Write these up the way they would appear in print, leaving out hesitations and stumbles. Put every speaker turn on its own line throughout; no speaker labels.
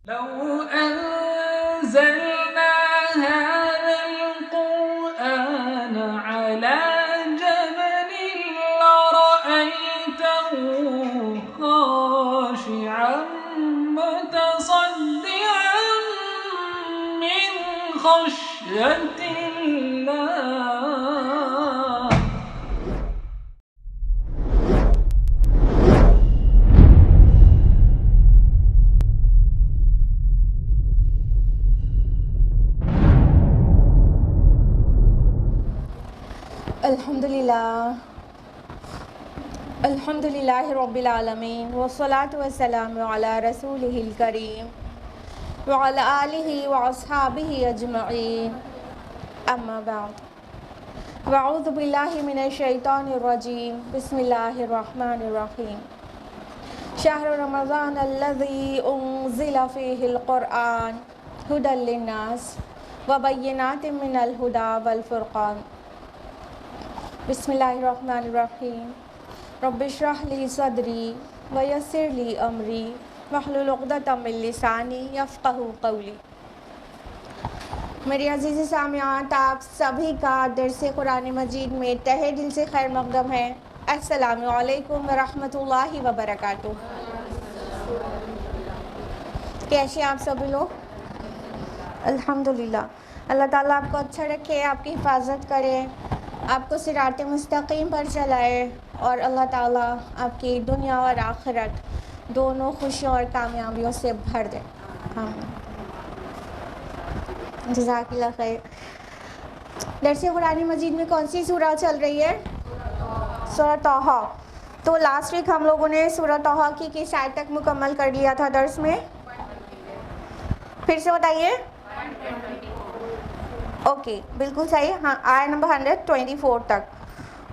لو أنزلنا هذا القرآن على جبل لرأيته خاشعا متصدعا من خشية الله.
الحمدللہ رب العالمین والصلاة والسلام علی رسولہ الکریم وعلی آلہ واصحابہ اجمعین اما بعد واعوذ باللہ من الشیطان الرجیم بسم اللہ الرحمن الرحیم شہر رمضان الذی انزل فیہ القرآن ھدی للناس وبینات من الھدی والفرقان. بسم اللہ الرحمن الرحیم رب اشرح لی صدری ویسر لی امری واحلل عقدۃ من لسانی یفقہوا قولی. میری عزیز سامعات، آپ سبھی کا درس قرآن مجید میں تہہ دل سے خیر مقدم ہے. السلام علیکم ورحمۃ اللہ وبرکاتہ. کیسے آپ سبھی لوگ؟ الحمدللہ. اللہ تعالیٰ آپ کو اچھا رکھے، آپ کی حفاظت کرے، آپ کو صراط مستقیم پر چلائے، اور اللہ تعالیٰ آپ کی دنیا اور آخرت دونوں خوشیوں اور کامیابیوں سے بھر دے. جزاک اللہ خیر. درس قرآن مجید میں کون سی سورہ چل رہی ہے؟ سورہ طٰہٰ. تو لاسٹ ویک ہم لوگوں نے سورہ طٰہٰ کی کس آیت تک مکمل کر لیا تھا درس میں؟ پھر سے بتائیے. اوکے، بالکل صحیح. ہاں، آیت نمبر 124 تک.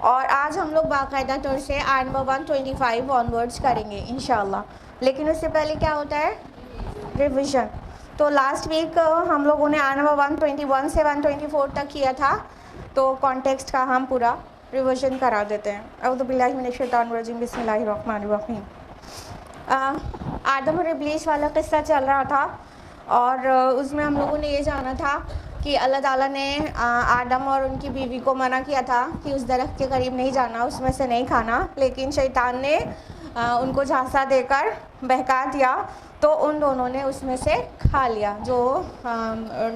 اور آج ہم لوگ باقاعدہ طور سے آیت نمبر 125 آنورڈس کریں گے انشاءاللہ. لیکن اس سے پہلے کیا ہوتا ہے؟ ریویژن. تو لاسٹ ویک ہم لوگوں نے آیت نمبر 121 سے 124 تک کیا تھا، تو کانٹیکسٹ کا ہم پورا ریویژن کرا دیتے ہیں. اعوذ باللہ من الشیطان الرجیم، بسم اللہ الرحمن الرحیم. آدم اور ابلیس والا قصہ چل رہا تھا، اور اس میں ہم لوگوں نے یہ جانا تھا کہ اللہ تعالیٰ نے آدم اور ان کی بیوی کو منع کیا تھا کہ اس درخت کے قریب نہیں جانا، اس میں سے نہیں کھانا. لیکن شیطان نے ان کو جھانسا دے کر بہکا دیا، تو ان دونوں نے اس میں سے کھا لیا. جو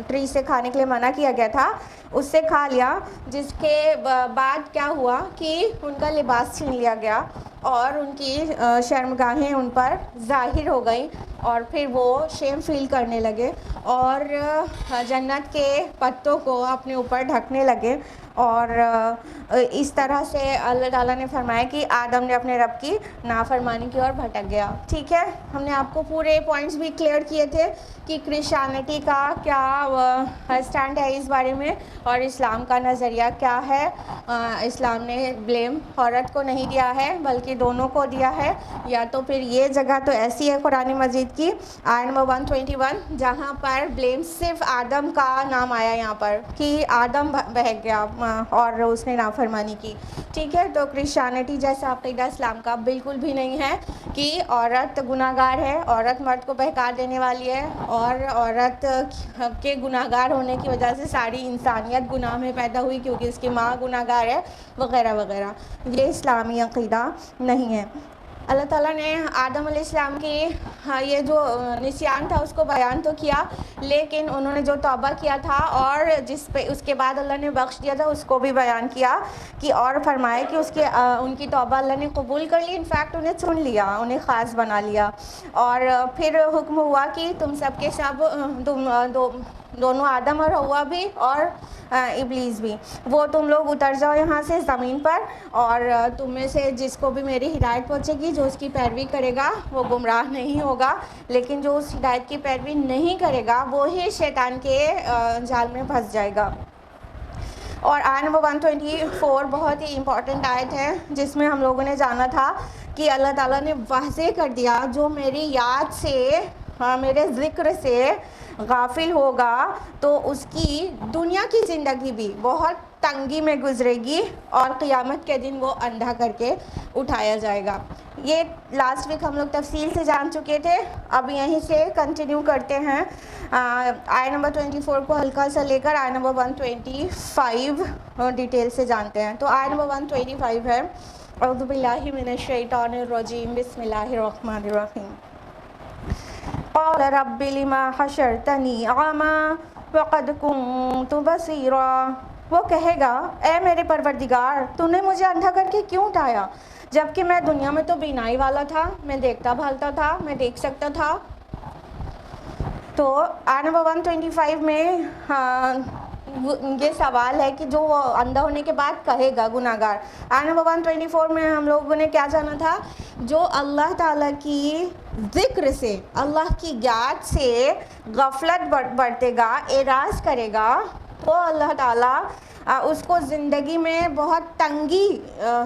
ٹری سے کھانے کے لیے منع کیا گیا تھا اس سے کھا لیا، جس کے بعد کیا ہوا کہ ان کا لباس چھین لیا گیا اور ان کی شرمگاہیں ان پر ظاہر ہو گئیں، اور پھر وہ شیم فیل کرنے لگے اور جنت کے پتوں کو اپنے اوپر ڈھکنے لگے. اور اس طرح سے اللہ تعالیٰ نے فرمایا کہ آدم نے اپنے رب کی نافرمانی کی اور بھٹک گیا. ٹھیک ہے، ہم نے آپ کو پورے پوائنٹس بھی کلیئر کیے تھے کہ کرسچینٹی کا کیا اسٹینڈ ہے اس بارے میں، اور اسلام کا نظریہ کیا ہے. اسلام نے بلیم عورت کو نہیں دیا ہے بلکہ دونوں کو دیا ہے. یا تو پھر یہ جگہ تو ایسی ہے قرآن مجید کی آیت نمبر 121 جہاں پر بلیم صرف آدم کا نام آیا یہاں پر کہ آدم بہک گیا اور اس نے نافرمانی کی. ٹھیک ہے، تو کرسچینٹی جیسا عقیدہ اسلام کا بالکل بھی نہیں ہے کہ عورت گناہ گار ہے، عورت مرد کو بہکا دینے والی ہے، اور عورت کے گناہ گار ہونے کی وجہ سے ساری انسانیت گناہ میں پیدا ہوئی کیونکہ اس کی ماں گناہ گار ہے وغیرہ وغیرہ. یہ اسلامی عقیدہ نہیں ہے. اللہ تعالیٰ نے آدم علیہ السلام کی یہ جو نسیان تھا اس کو بیان تو کیا، لیکن انہوں نے جو توبہ کیا تھا اور جس پہ اس کے بعد اللہ نے بخش دیا تھا اس کو بھی بیان کیا کہ اور فرمائے کہ ان کی توبہ اللہ نے قبول کر لی. انفیکٹ انہیں چن لیا، انہیں خاص بنا لیا. اور پھر حکم ہوا کہ تم سب کے سب دونوں آدم اور حوا بھی اور ابلیس بھی، وہ تم لوگ اتر جاؤ یہاں سے زمین پر، اور تم میں سے جس کو بھی میری ہدایت پہنچے گی، جو اس کی پیروی کرے گا وہ گمراہ نہیں ہوگا، لیکن جو اس ہدایت کی پیروی نہیں کرے گا وہی شیطان کے جال میں پھنس جائے گا. اور آیت نمبر 124 بہت ہی امپورٹنٹ آیت ہے جس میں ہم لوگوں نے جانا تھا کہ اللہ تعالیٰ نے واضح کر دیا جو میری یاد سے، میرے ذکر سے غافل ہوگا تو اس کی دنیا کی زندگی بھی بہت تنگی میں گزرے گی اور قیامت کے دن وہ اندھا کر کے اٹھایا جائے گا. یہ لاسٹ ویک ہم لوگ تفصیل سے جان چکے تھے. اب یہیں سے کنٹینیو کرتے ہیں آیت نمبر 24 کو ہلکا سا لے کر آیت نمبر 125 ڈیٹیل سے جانتے ہیں. تو آیت نمبر 125 ہے اعوذ باللہ من الشیطان الرجیم بسم اللہ الرحمن الرحیم. قال رب لما حشرتنی اعمی وقد كنت بصیرا. وہ کہے گا اے میرے پروردگار تو نے مجھے اندھا کر کے کیوں اٹھایا جبکہ میں دنیا میں تو بینائی والا تھا, میں دیکھتا بھالتا تھا, میں دیکھ سکتا تھا. تو آیت نمبر 125 میں یہ سوال ہے کہ جو وہ اندھا ہونے کے بعد کہے گا گناہگار. آیت نمبر 124 میں ہم لوگوں نے کیا جانا تھا, جو اللہ تعالیٰ کی ذکر سے, اللہ کی یاد سے غفلت برتے گا, اعراض کرے گا, تو اللہ تعالیٰ اس کو زندگی میں بہت تنگی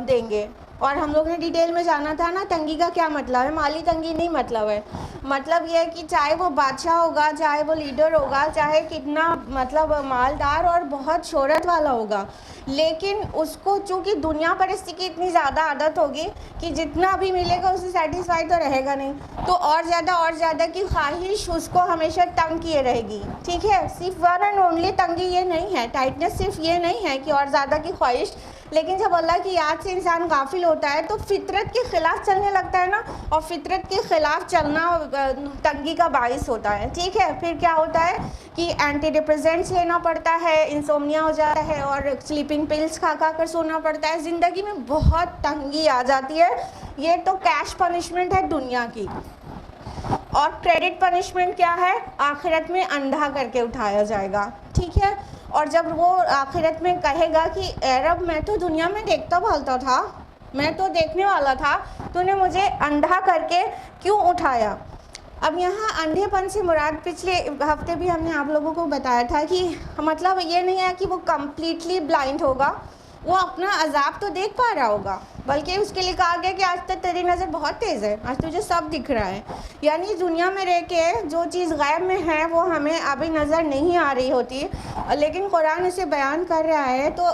دیں گے. اور ہم لوگ نے ڈیٹیل میں جانا تھا نا, تنگی کا کیا مطلب ہے. مالی تنگی نہیں مطلب ہے. مطلب یہ ہے کہ چاہے وہ بادشاہ ہوگا, چاہے وہ لیڈر ہوگا, چاہے کتنا مطلب مالدار اور بہت شہرت والا ہوگا, لیکن اس کو چونکہ دنیا پرستی کی اتنی زیادہ عادت ہوگی کہ جتنا بھی ملے گا اس سے سیٹسفائی تو رہے گا نہیں, تو اور زیادہ کی خواہش اس کو ہمیشہ تنگ کیے رہے گی. ٹھیک ہے, صرف ون اینڈ اونلی تنگی یہ نہیں ہے, ٹائٹنس صرف یہ نہیں ہے کہ اور زیادہ کی خواہش. لیکن جب اللہ کی یاد سے انسان غافل ہوتا ہے تو فطرت کے خلاف چلنے لگتا ہے نا, اور فطرت کے خلاف چلنا تنگی کا باعث ہوتا ہے. ٹھیک ہے, پھر کیا ہوتا ہے کہ اینٹی ڈپریسنٹس لینا پڑتا ہے, انسومنیا ہو جاتا ہے, اور سلیپنگ پلس کھا کر سونا پڑتا ہے. زندگی میں بہت تنگی آ جاتی ہے. یہ تو کیش پنشمنٹ ہے دنیا کی. اور کریڈٹ پنشمنٹ کیا ہے, آخرت میں اندھا کر کے اٹھایا جائے گا. ٹھیک ہے, اور جب وہ آخرت میں کہے گا کہ اے رب میں تو دنیا میں دیکھتا بھالتا تھا, میں تو دیکھنے والا تھا, تو نے مجھے اندھا کر کے کیوں اٹھایا. اب یہاں اندھے پن سے مراد پچھلے ہفتے بھی ہم نے آپ لوگوں کو بتایا تھا کہ مطلب یہ نہیں ہے کہ وہ کمپلیٹلی بلائنڈ ہوگا, وہ اپنا عذاب تو دیکھ پا رہا ہوگا, بلکہ اس کے لیے کہا گیا کہ آج تک تیری نظر بہت تیز ہے, آج تجھے سب دکھ رہا ہے. یعنی دنیا میں رہ کے جو چیز غیب میں ہے وہ ہمیں ابھی نظر نہیں آ رہی ہوتی, لیکن قرآن اسے بیان کر رہا ہے تو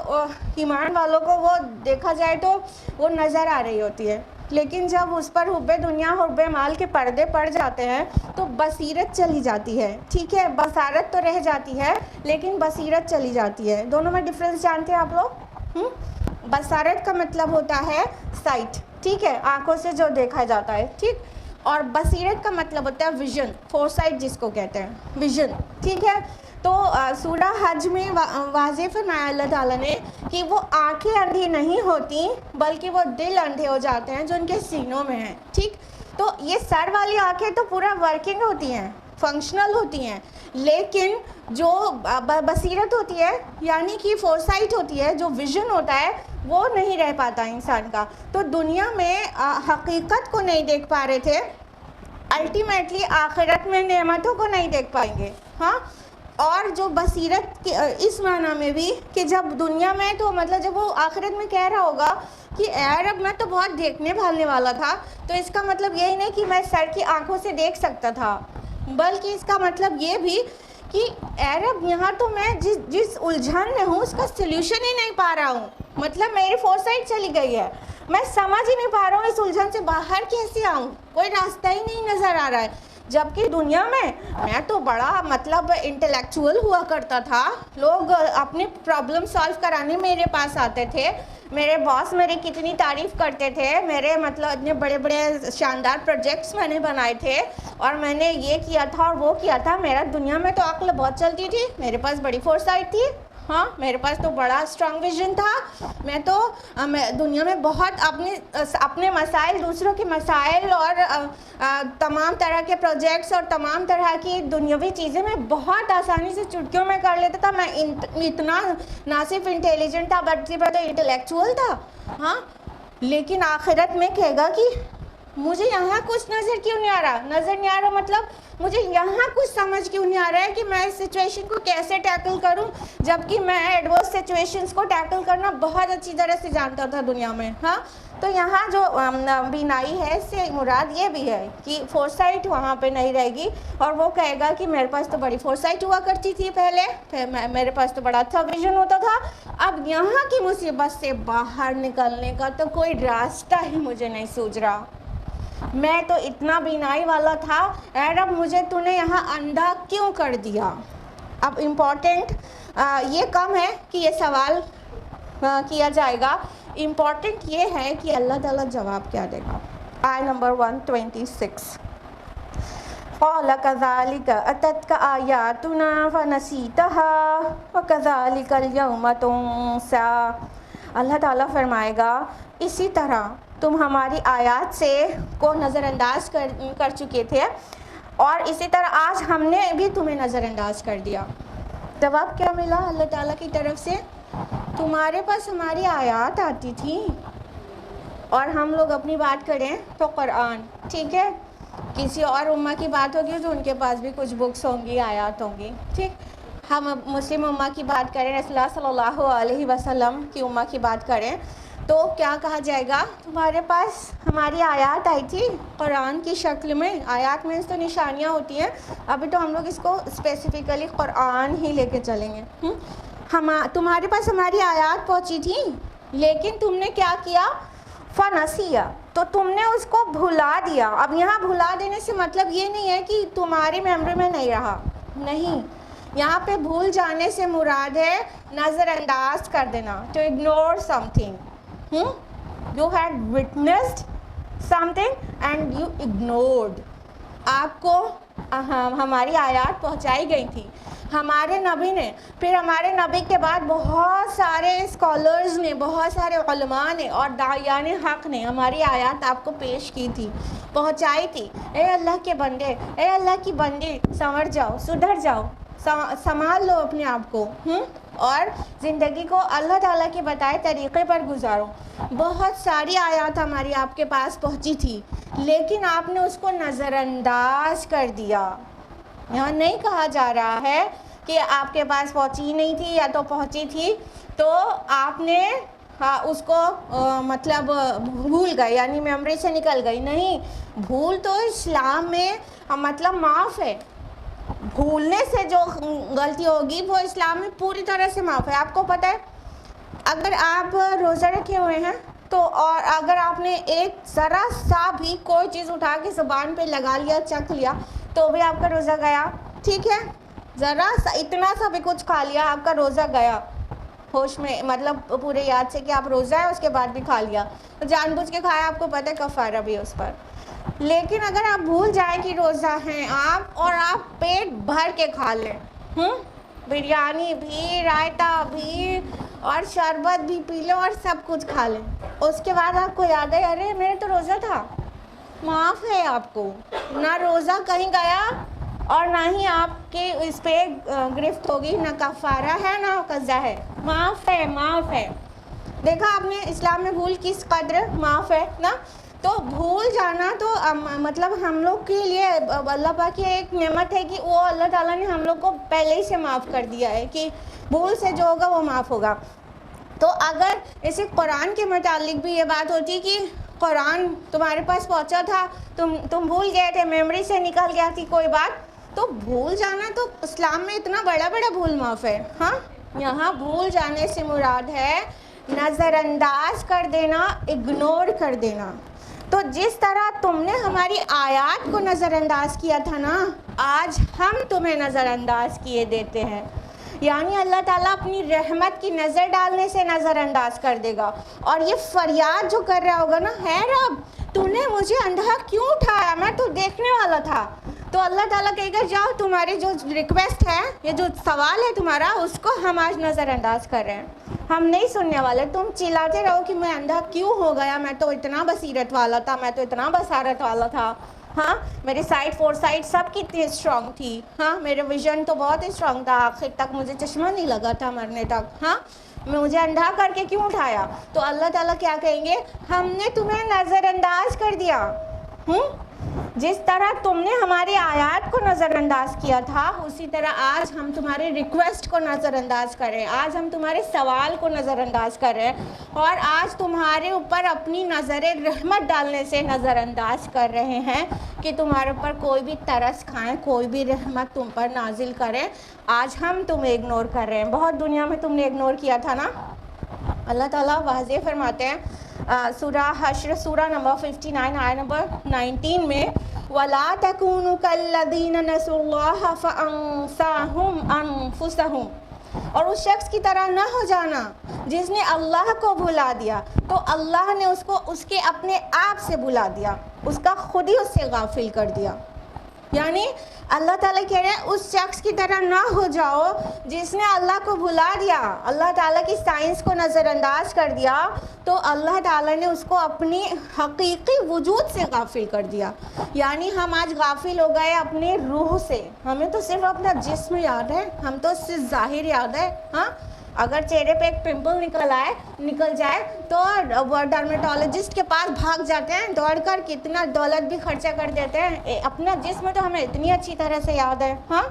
ایمان والوں کو وہ دیکھا جائے تو وہ نظر آ رہی ہوتی ہے. لیکن جب اس پر حب دنیا حب مال کے پردے پڑ جاتے ہیں تو بصیرت چلی جاتی ہے. ٹھیک ہے, بصارت تو رہ جاتی ہے لیکن بصیرت چلی جاتی ہے. دونوں میں ڈفرینس جانتے ہیں آپ لوگ. بصارت کا مطلب ہوتا ہے سائٹ, ٹھیک ہے, آنکھوں سے جو دیکھا جاتا ہے. ٹھیک, اور بصیرت کا مطلب ہوتا ہے ویژن, فور سائٹ جس کو کہتے ہیں, ویژن. ٹھیک ہے, تو سورہ حج میں واضح فرمایا اللہ تعالیٰ نے کہ وہ آنکھیں اندھی نہیں ہوتی بلکہ وہ دل اندھے ہو جاتے ہیں جو ان کے سینوں میں ہیں. ٹھیک, تو یہ سر والی آنکھیں تو پورا ورکنگ ہوتی ہیں, فنکشنل ہوتی ہیں, لیکن جو بصیرت ہوتی ہے یعنی کہ فور سائٹ ہوتی ہے, جو ویژن ہوتا ہے, وہ نہیں رہ پاتا انسان کا. تو دنیا میں حقیقت کو نہیں دیکھ پا رہے تھے, الٹیمیٹلی آخرت میں نعمتوں کو نہیں دیکھ پائیں گے. ہاں, اور جو بصیرت اس معنی میں بھی کہ جب دنیا میں تو مطلب جب وہ آخرت میں کہہ رہا ہوگا کہ اے رب میں تو بہت دیکھنے بھالنے والا تھا, تو اس کا مطلب یہی نہیں کہ میں سر کی آنکھوں سے دیکھ سکتا تھا, بلکہ اس کا مطلب یہ بھی کہ اے رب یہاں تو میں جس الجھن میں ہوں اس کا سلیوشن ہی نہیں پا رہا ہوں. مطلب میری فور سائٹ چلی گئی ہے, میں سمجھ ہی نہیں پا رہا ہوں اس الجھن سے باہر کیسے آؤں, کوئی راستہ ہی نہیں نظر آ رہا ہے. جبکہ دنیا میں تو بڑا مطلب انٹلیکچوئل ہوا کرتا تھا, لوگ اپنے پرابلم سالو کرانے میرے پاس آتے تھے, میرے باس میری کتنی تعریف کرتے تھے, میرے مطلب اتنے بڑے بڑے شاندار پروجیکٹس میں نے بنائے تھے, اور میں نے یہ کیا تھا اور وہ کیا تھا. میرا دنیا میں تو عقل بہت چلتی تھی, میرے پاس بڑی فور سائٹ تھی. ہاں, میرے پاس تو بڑا اسٹرانگ ویژن تھا. میں تو دنیا میں بہت اپنے مسائل, دوسروں کے مسائل اور تمام طرح کے پروجیکٹس اور تمام طرح کی دنیاوی چیزیں میں بہت آسانی سے چٹکیوں میں کر لیتا تھا. میں اتنا نہ صرف انٹیلیجنٹ تھا بلکہ میں تو انٹلیکچوئل تھا. ہاں, لیکن آخرت میں کہے گا کہ مجھے یہاں کچھ نظر کیوں نہیں آ رہا؟ نظر نہیں آ رہا مطلب مجھے یہاں کچھ سمجھ کیوں نہیں آ رہا ہے کہ میں اس سچویشن کو کیسے ٹیکل کروں، جبکہ میں ایڈورس سچویشنز کو ٹیکل کرنا بہت اچھی طرح سے جانتا تھا دنیا میں. ہاں تو یہاں جو بینائی ہے اس سے مراد یہ بھی ہے کہ فورسائٹ وہاں پہ نہیں رہے گی، اور وہ کہے گا کہ میرے پاس تو بڑی فورسائٹ ہوا کرتی تھی پہلے، میرے پاس تو بڑا اچھا ویژن ہوتا تھا، اب یہاں کی مصیبت سے باہر نکلنے کا تو کوئی راستہ ہی مجھے نہیں سوچ رہا. میں تو اتنا بینائی والا تھا، اے رب مجھے تو نے یہاں اندھا کیوں کر دیا. اب امپورٹنٹ یہ کم ہے کہ یہ سوال کیا جائے گا، امپورٹنٹ یہ ہے کہ اللہ تعالیٰ جواب کیا دے گا. آیت نمبر 126 قَالَ كَذَلِكَ أَتَتْكَ آيَاتُنَا فَنَسِيتَهَا وَكَذَلِكَ الْيَوْمَ تُنسَىٰ. اللہ تعالیٰ فرمائے گا اسی طرح تم ہماری آیات سے کو نظر انداز کر چکے تھے، اور اسی طرح آج ہم نے بھی تمہیں نظر انداز کر دیا. جواب کیا ملا اللہ تعالیٰ کی طرف سے؟ تمہارے پاس ہماری آیات آتی تھی، اور ہم لوگ اپنی بات کریں تو قرآن، ٹھیک ہے، کسی اور امہ کی بات ہوگی تو ان کے پاس بھی کچھ بکس ہوں گی، آیات ہوں گی، ٹھیک. ہم مسلم امہ کی بات کریں، رسول اللہ صلی اللہ علیہ وسلم کی امہ کی بات کریں تو کیا کہا جائے گا؟ تمہارے پاس ہماری آیات آئی تھی قرآن کی شکل میں. آیات میں تو نشانیاں ہوتی ہیں، ابھی تو ہم لوگ اس کو اسپیسیفکلی قرآن ہی لے کے چلیں گے. تمہارے پاس ہماری آیات پہنچی تھی، لیکن تم نے کیا کیا؟ فنسیہ، تو تم نے اس کو بھلا دیا. اب یہاں بھلا دینے سے مطلب یہ نہیں ہے کہ تمہاری میموری میں نہیں رہا، نہیں، یہاں پہ بھول جانے سے مراد ہے نظر انداز کر دینا، to ignore something. You had witnessed something and you ignored. آپ کو ہماری آیات پہنچائی گئی تھی ہمارے نبی نے، پھر ہمارے نبی کے بعد بہت سارے اسکالرز نے، بہت سارے علماء نے اور داعیان حق نے ہماری آیات آپ کو پیش کی تھی، پہنچائی تھی. اے اللہ کے بندے، اے اللہ کی بندی، سنور جاؤ، سدھر جاؤ، سنبھال لو اپنے آپ کو، اور زندگی کو اللہ تعالیٰ کے بتائے طریقے پر گزارو. بہت ساری آیات ہماری آپ کے پاس پہنچی تھی، لیکن آپ نے اس کو نظر انداز کر دیا. یہاں نہیں کہا جا رہا ہے کہ آپ کے پاس پہنچی نہیں تھی یا تو پہنچی تھی تو آپ نے اس کو مطلب بھول گئے، یعنی میموری سے نکل گئی. نہیں، بھول تو اسلام میں مطلب معاف ہے. بھولنے سے جو غلطی ہوگی وہ اسلام میں پوری طرح سے معاف ہے. آپ کو پتہ ہے اگر آپ روزہ رکھے ہوئے ہیں تو، اور اگر آپ نے ایک ذرا سا بھی کوئی چیز اٹھا کے زبان پہ لگا لیا، چکھ لیا، تو بھی آپ کا روزہ گیا، ٹھیک ہے. ذرا سا اتنا سا بھی کچھ کھا لیا، آپ کا روزہ گیا. ہوش میں مطلب پورے یاد سے کہ آپ روزہ ہے، اس کے بعد بھی کھا لیا، تو جان بوجھ کے کھایا، آپ کو پتہ ہے کفارہ بھی اس پر. لیکن اگر آپ بھول جائیں کہ روزہ ہیں آپ، اور آپ پیٹ بھر کے کھا لیں، بریانی بھی، رائتا بھی، اور شربت بھی پی لو، اور سب کچھ کھا لیں، اس کے بعد آپ کو یاد ہے ارے میرے تو روزہ تھا، معاف ہے آپ کو. نہ روزہ کہیں گیا اور نہ ہی آپ کے اس پہ گرفت ہوگی، نہ کفارہ ہے نہ قضا ہے، معاف ہے، معاف ہے. دیکھا آپ نے اسلام میں بھول کس قدر معاف ہے نا. تو بھول جانا تو مطلب ہم لوگ کے لیے اللہ پاک کی ایک نعمت ہے کہ وہ اللہ تعالیٰ نے ہم لوگ کو پہلے ہی سے معاف کر دیا ہے کہ بھول سے جو ہوگا وہ معاف ہوگا. تو اگر اسے قرآن کے متعلق بھی یہ بات ہوتی کہ قرآن تمہارے پاس پہنچا تھا، تم بھول گئے تھے، میموری سے نکل گیا تھی کوئی بات، تو بھول جانا تو اسلام میں اتنا بڑا بڑا بھول معاف ہے. ہاں، یہاں بھول جانے سے مراد ہے نظر انداز کر دینا، اگنور کر دینا. تو جس طرح تم نے ہماری آیات کو نظر انداز کیا تھا نا، آج ہم تمہیں نظر انداز کیے دیتے ہیں. یعنی اللہ تعالیٰ اپنی رحمت کی نظر ڈالنے سے نظر انداز کر دے گا. اور یہ فریاد جو کر رہا ہوگا نا، ہے رب تو نے مجھے اندھا کیوں اٹھایا، میں تو دیکھنے والا تھا، تو اللہ تعالیٰ کہے گا جاؤ، تمہاری جو ریکویسٹ ہے، یہ جو سوال ہے تمہارا، اس کو ہم آج نظر انداز کر رہے ہیں، ہم نہیں سننے والے. تم چلاتے رہو کہ میں اندھا کیوں ہو گیا، میں تو اتنا بصیرت والا تھا، میں تو اتنا بصارت والا تھا، ہاں میری سائٹ فور سائٹ سب کتنی اسٹرانگ تھی، ہاں میرے ویژن تو بہت اسٹرانگ تھا، آخر تک مجھے چشمہ نہیں لگا تھا مرنے تک، ہاں مجھے اندھا کر کے کیوں اٹھایا. تو اللہ تعالیٰ کیا کہیں گے؟ ہم نے تمہیں نظر انداز کر دیا. جس طرح تم نے ہماری آیات کو نظر انداز کیا تھا اسی طرح آج ہم تمہارے ریکویسٹ کو نظر انداز کر رہے ہیں، آج ہم تمہارے سوال کو نظر انداز کر رہے ہیں، اور آج تمہارے اوپر اپنی نظر رحمت ڈالنے سے نظر انداز کر رہے ہیں کہ تمہارے اوپر کوئی بھی ترس کھائیں، کوئی بھی رحمت تم پر نازل کریں۔ آج ہم تمہیں اگنور کر رہے ہیں، بہت دنیا میں تم نے اگنور کیا تھا نا۔ اللہ تعالیٰ واضح فرماتے ہیں سورہ حشر سورہ نمبر 59 آیت نمبر 19 میں، وَلَا تَكُونُوا كَالَّذِينَ نَسُوا اللَّهَ فَأَنسَاهُمْ أَنفُسَهُمْ، اور اس شخص کی طرح نہ ہو جانا جس نے اللہ کو بھلا دیا تو اللہ نے اس کو اس کے اپنے آپ سے بھلا دیا، اس کا خود ہی اس سے غافل کر دیا۔ یعنی اللہ تعالیٰ کہہ رہے ہیں اس شخص کی طرح نہ ہو جاؤ جس نے اللہ کو بھلا دیا، اللہ تعالیٰ کی سائنس کو نظر انداز کر دیا، تو اللہ تعالیٰ نے اس کو اپنی حقیقی وجود سے غافل کر دیا۔ یعنی ہم آج غافل ہو گئے اپنے روح سے، ہمیں تو صرف اپنا جسم یاد ہے، ہم تو صرف ظاہر یاد ہے۔ ہاں، اگر چہرے پہ ایک پمپل نکل جائے تو ڈرمیٹولوجسٹ کے پاس بھاگ جاتے ہیں دوڑ کر، کتنا دولت بھی خرچہ کر دیتے ہیں، اپنا جسم تو ہمیں اتنی اچھی طرح سے یاد ہے۔ ہاں،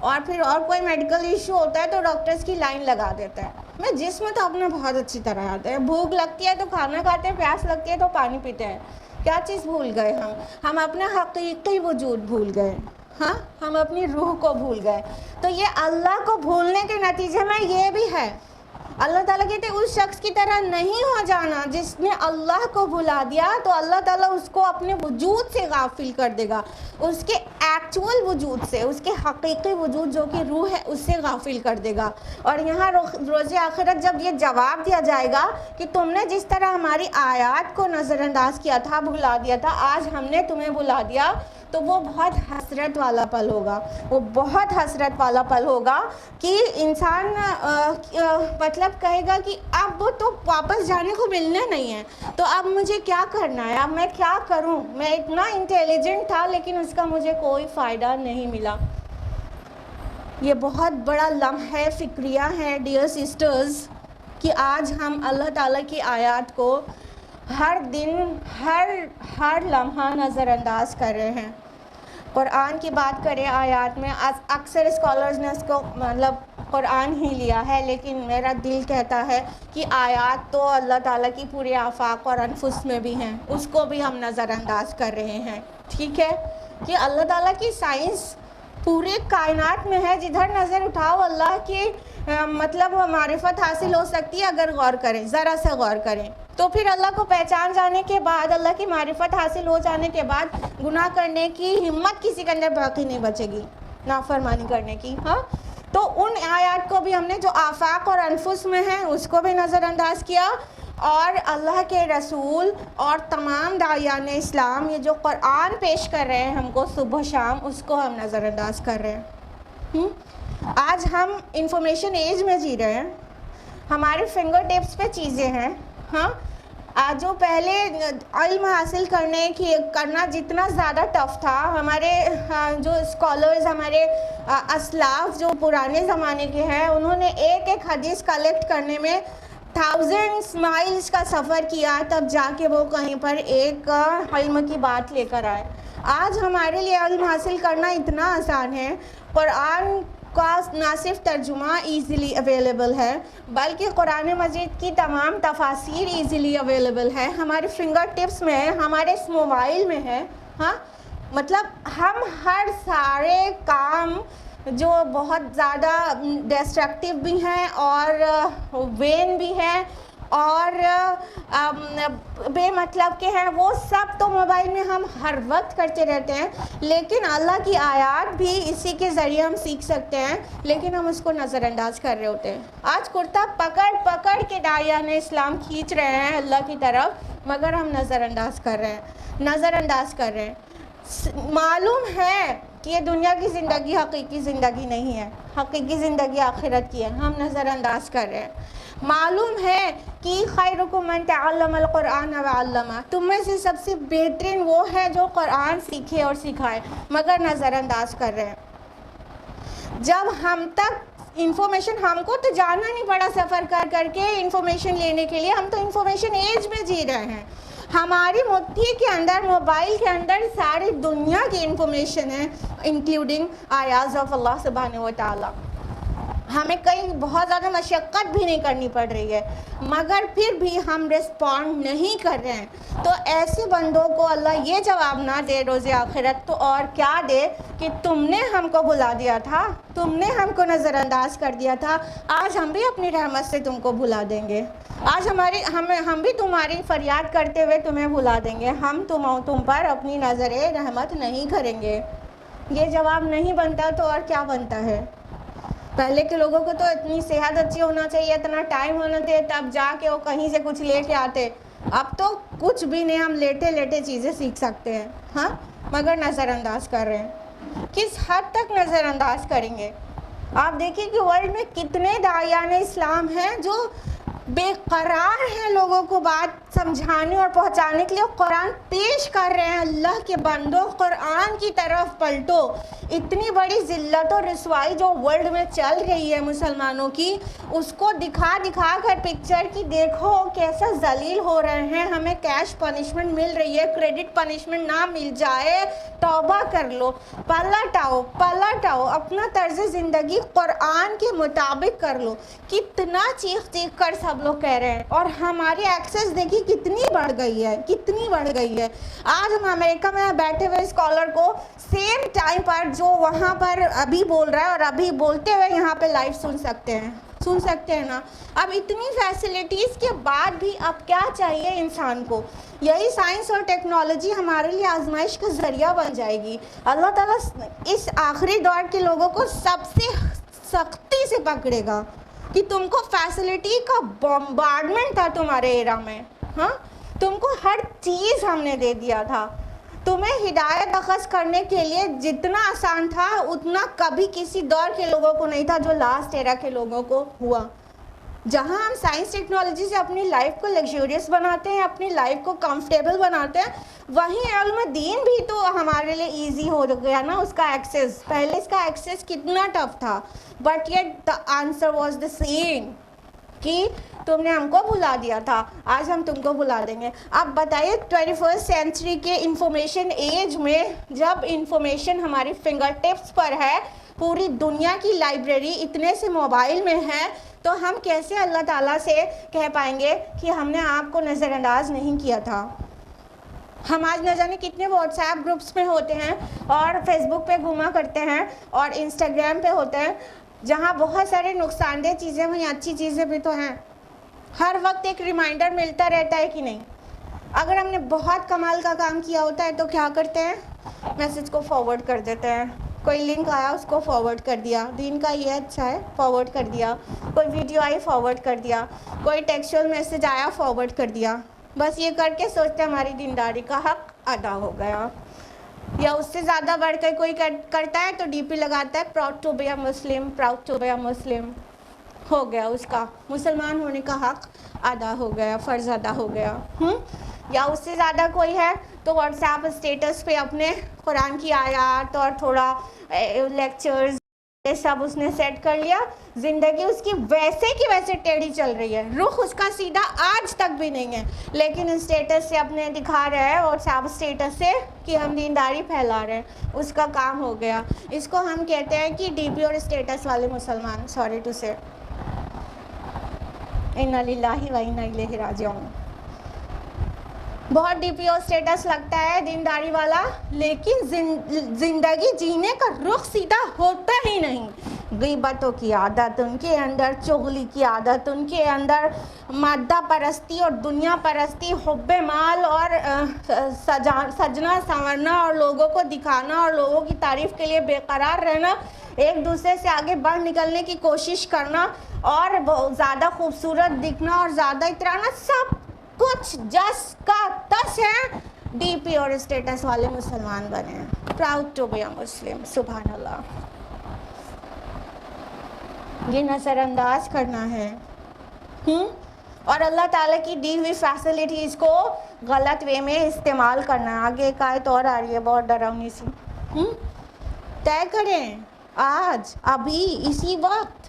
اور پھر اور کوئی میڈیکل ایشو ہوتا ہے تو ڈاکٹرز کی لائن لگا دیتا ہے، میں جسم تو اپنا بہت اچھی طرح یاد ہے، بھوک لگتی ہے تو کھانا کھاتے ہیں، پیاس لگتی ہے تو پانی پیتے ہیں۔ کیا چیز بھول گئے ہم اپنا حقیقی وجود بھول گئے، ہاں، ہم اپنی روح کو بھول گئے۔ تو یہ اللہ کو بھولنے کے نتیجے میں یہ بھی ہے، اللہ تعالیٰ کہتے ہیں اس شخص کی طرح نہیں ہو جانا جس نے اللہ کو بھلا دیا تو اللہ تعالیٰ اس کو اپنے وجود سے غافل کر دے گا، اس کے ایکچول وجود سے، اس کے حقیقی وجود جو کہ روح ہے اس سے غافل کر دے گا۔ اور یہاں روز آخرت جب یہ جواب دیا جائے گا کہ تم نے جس طرح ہماری آیات کو نظر انداز کیا تھا، بھلا دیا تھا، آج ہم نے تمہیں بھلا دیا، تو وہ بہت حسرت والا پل ہوگا، وہ بہت حسرت والا پل ہوگا کہ انسان مطلب کہے گا کہ اب وہ تو واپس جانے کو ملنے نہیں ہے، تو اب مجھے کیا کرنا ہے، اب میں کیا کروں، میں اتنا انٹیلیجنٹ تھا لیکن اس کا مجھے کوئی فائدہ نہیں ملا۔ یہ بہت بڑا لمحہ فکریہ ہے ڈیئر سسٹرز کہ آج ہم اللہ تعالیٰ کی آیات کو ہر دن ہر لمحہ نظر انداز کر رہے ہیں۔ قرآن کی بات کریں آیات میں، اکثر اسکالرز نے اس کو مطلب قرآن ہی لیا ہے، لیکن میرا دل کہتا ہے کہ آیات تو اللہ تعالیٰ کی پورے آفاق اور انفس میں بھی ہیں، اس کو بھی ہم نظر انداز کر رہے ہیں۔ ٹھیک ہے کہ اللہ تعالیٰ کی سائنس پورے کائنات میں ہے، جدھر نظر اٹھاؤ اللہ کی مطلب معرفت حاصل ہو سکتی ہے اگر غور کریں، ذرا سا غور کریں۔ تو پھر اللہ کو پہچان جانے کے بعد، اللہ کی معرفت حاصل ہو جانے کے بعد گناہ کرنے کی ہمت کسی کے اندر باقی نہیں بچے گی، نافرمانی کرنے کی۔ ہاں، تو ان آیات کو بھی ہم نے جو آفاق اور انفس میں ہیں اس کو بھی نظر انداز کیا، اور اللہ کے رسول اور تمام داعیان اسلام یہ جو قرآن پیش کر رہے ہیں ہم کو صبح شام، اس کو ہم نظر انداز کر رہے ہیں۔ آج ہم انفارمیشن ایج میں جی رہے ہیں، ہمارے فنگر ٹپس پہ چیزیں ہیں۔ ہاں، آج جو پہلے علم حاصل کرنا جتنا زیادہ ٹف تھا، ہمارے جو اسکالرز، ہمارے اسلاف جو پرانے زمانے کے ہیں، انہوں نے ایک ایک حدیث کلیکٹ کرنے میں تھاؤزنڈس مائلز کا سفر کیا، تب جا کے وہ کہیں پر ایک علم کی بات لے کر آئے۔ آج ہمارے لیے علم حاصل کرنا اتنا آسان ہے، قرآن کا نہ صرف ترجمہ ایزیلی اویلیبل ہے بلکہ قرآن مجید کی تمام تفاسیر ایزیلی اویلیبل ہے، ہمارے فنگر ٹپس میں ہے، ہمارے اس موبائل میں ہے۔ ہاں، مطلب ہم ہر سارے کام جو بہت زیادہ ڈسٹرکٹیو بھی ہیں اور وین بھی ہیں اور بے مطلب کے ہیں، وہ سب تو موبائل میں ہم ہر وقت کرتے رہتے ہیں، لیکن اللہ کی آیات بھی اسی کے ذریعے ہم سیکھ سکتے ہیں، لیکن ہم اس کو نظر انداز کر رہے ہوتے ہیں۔ آج کرتا پکڑ کے داعیان اسلام کھینچ رہے ہیں اللہ کی طرف، مگر ہم نظر انداز کر رہے ہیں۔ معلوم ہے کہ یہ دنیا کی زندگی حقیقی زندگی نہیں ہے، حقیقی زندگی آخرت کی ہے، ہم نظر انداز کر رہے ہیں۔ معلوم ہے کہ خیرکم من تعلم القرآن وعلمہ، تم میں سے سب سے بہترین وہ ہے جو قرآن سیکھے اور سکھائے، مگر نظر انداز کر رہے ہیں۔ جب ہم تک انفارمیشن، ہم کو تو جانا نہیں پڑا سفر کر کے انفارمیشن لینے کے لیے، ہم تو انفارمیشن ایج میں جی رہے ہیں۔ ہماری مٹھی کے اندر، موبائل کے اندر ساری دنیا کی انفارمیشن ہے، انکلوڈنگ آیات آف اللہ سبحانہ و تعالیٰ. ہمیں کہیں بہت زیادہ مشقت بھی نہیں کرنی پڑ رہی ہے، مگر پھر بھی ہم رسپونڈ نہیں کر رہے ہیں. تو ایسے بندوں کو اللہ یہ جواب نہ دے روز آخرت تو اور کیا دے کہ تم نے ہم کو بھلا دیا تھا، تم نے ہم کو نظر انداز کر دیا تھا، آج ہم بھی اپنی رحمت سے تم کو بھلا دیں گے. آج ہم بھی تمہاری فریاد کرتے ہوئے تمہیں بھلا دیں گے، ہم تم پر اپنی نظر رحمت نہیں کریں گے. یہ جواب نہیں بنتا تو اور کیا بنتا ہے؟ پہلے کے لوگوں کو تو اتنی صحت اچھی ہونا چاہیے، اتنا ٹائم ہونا چاہیے، تب جا کے وہ کہیں سے کچھ لے کے آتے. اب تو کچھ بھی نہیں، ہم لیٹے لیٹے چیزیں سیکھ سکتے ہیں. ہاں، مگر نظر انداز کر رہے ہیں. کس حد تک نظر انداز کریں گے؟ آپ دیکھیں کہ ورلڈ میں کتنے داعیان اسلام ہیں جو بے قرار ہیں لوگوں کو بات سمجھانے اور پہنچانے کے لیے. قرآن پیش کر رہے ہیں، اللہ کے بندوں قرآن کی طرف پلٹو. اتنی بڑی ذلت اور رسوائی جو ورلڈ میں چل رہی ہے مسلمانوں کی، اس کو دکھا دکھا کر پکچر کی دیکھو کیسا ذلیل ہو رہے ہیں. ہمیں کیش پنشمنٹ مل رہی ہے، کریڈٹ پنشمنٹ نہ مل جائے توبہ کر لو، پلٹ آؤ، اپنا طرز زندگی قرآن کے مطابق کر لو. کتنا چیخ چیخ کر سب لوگ کہہ رہے ہیں، اور ہماری ایکسس دیکھیے کتنی بڑھ گئی ہے. آج ہم امریکہ میں بیٹھے ہوئے اسکالر کو سیم ٹائم پر جو وہاں پر ابھی بول رہا ہے اور ابھی بولتے ہوئے یہاں پہ لائیو سن سکتے ہیں نا. اب اتنی فیسلٹیز کے بعد بھی اب کیا چاہیے انسان کو؟ یہی سائنس اور ٹیکنالوجی ہمارے لیے آزمائش کا ذریعہ بن جائے گی. اللہ تعالیٰ اس آخری دور کے لوگوں کو سب سے سختی سے پکڑے گا کہ تم کو فیسلٹی کا بمبارڈمنٹ تھا تمہارے ایرا میں. ہاں، تم کو ہر چیز ہم نے دے دیا تھا. تمہیں ہدایت اخذ کرنے کے لیے جتنا آسان تھا اتنا کبھی کسی دور کے لوگوں کو نہیں تھا جو لاسٹ ایرا کے لوگوں کو ہوا. جہاں ہم سائنس ٹیکنالوجی سے اپنی لائف کو لگژریس بناتے ہیں، اپنی لائف کو کمفرٹیبل بناتے ہیں، وہیں علم دین بھی تو ہمارے لیے ایزی ہو گیا نا اس کا ایکسیس. پہلے اس کا ایکسیس کتنا ٹف تھا، but yet the answer was the same کہ تم نے ہم کو بھلا دیا تھا، آج ہم تم کو بھلا دیں گے. اب بتائیے 21 سینچری کے انفارمیشن ایج میں جب انفارمیشن ہماری فنگر ٹپس پر ہے، پوری دنیا کی لائبریری اتنے سے موبائل میں ہے، تو ہم کیسے اللہ تعالیٰ سے کہہ پائیں گے کہ ہم نے آپ کو نظر انداز نہیں کیا تھا؟ ہم آج نہ جانے کتنے واٹس ایپ گروپس میں ہوتے ہیں اور فیس بک پہ گھوما کرتے ہیں اور انسٹاگرام پہ ہوتے ہیں، جہاں بہت سارے نقصان دہ چیزیں وہیں اچھی چیزیں بھی تو ہیں. ہر وقت ایک ریمائنڈر ملتا رہتا ہے کہ نہیں؟ اگر ہم نے بہت کمال کا کام کیا ہوتا ہے تو کیا کرتے ہیں؟ میسج کو فارورڈ کر دیتے ہیں. کوئی لنک آیا اس کو فارورڈ کر دیا، دین کا یہ اچھا ہے فارورڈ کر دیا. کوئی ویڈیو آئی فارورڈ کر دیا، کوئی ٹیکسچوئل میسج آیا فارورڈ کر دیا. بس یہ کر کے سوچتے ہماری دینداری کا حق ادا ہو گیا. یا اس سے زیادہ بڑھ کر کوئی کرتا ہے تو ڈی پی لگاتا ہے proud to be a Muslim, proud to be a Muslim. ہو گیا، اس کا مسلمان ہونے کا حق ادا ہو گیا، فرض ادا ہو گیا. یا اس سے زیادہ کوئی ہے تو واٹس ایپ اسٹیٹس پہ اپنے قرآن کی آیات اور تھوڑا لیکچرز یہ سب اس نے سیٹ کر لیا. زندگی اس کی ویسے کی ویسے ٹیڑھی چل رہی ہے، رخ اس کا سیدھا آج تک بھی نہیں ہے، لیکن اسٹیٹس سے اپنے دکھا رہا ہے واٹس ایپ اسٹیٹس سے کہ ہم دینداری پھیلا رہے ہیں. اس کا کام ہو گیا. اس کو ہم کہتے ہیں کہ ڈی پی اور اسٹیٹس والے مسلمان. سوری ٹو سے، انا للہ و انا الیہ راجعون. بہت ڈی پی اور اسٹیٹس لگتا ہے دینداری والا، لیکن زندگی جینے کا رخ سیدھا ہوتا ہی نہیں. غیبتوں کی عادت ان کے اندر، چغلی کی عادت ان کے اندر، مادہ پرستی اور دنیا پرستی، حب مال اور سجنا سنورنا اور لوگوں کو دکھانا اور لوگوں کی تعریف کے لیے بے قرار رہنا، ایک دوسرے سے آگے بڑھ نکلنے کی کوشش کرنا اور زیادہ خوبصورت دکھنا اور زیادہ اترانا، سب کچھ جس کا تس ہے. ڈی پی اور اسٹیٹس والے مسلمان بنے ہیں. پراؤڈ ٹو بی اے مسلم. سبحان اللہ. یہ نظر انداز کرنا ہے اور اللہ تعالیٰ کی دی ہوئی فیسلٹیز کو غلط وے میں استعمال کرنا ہے. آگے ایک آیت اور آ رہی ہے بہت ڈراؤنی سی. طے کریں آج ابھی اسی وقت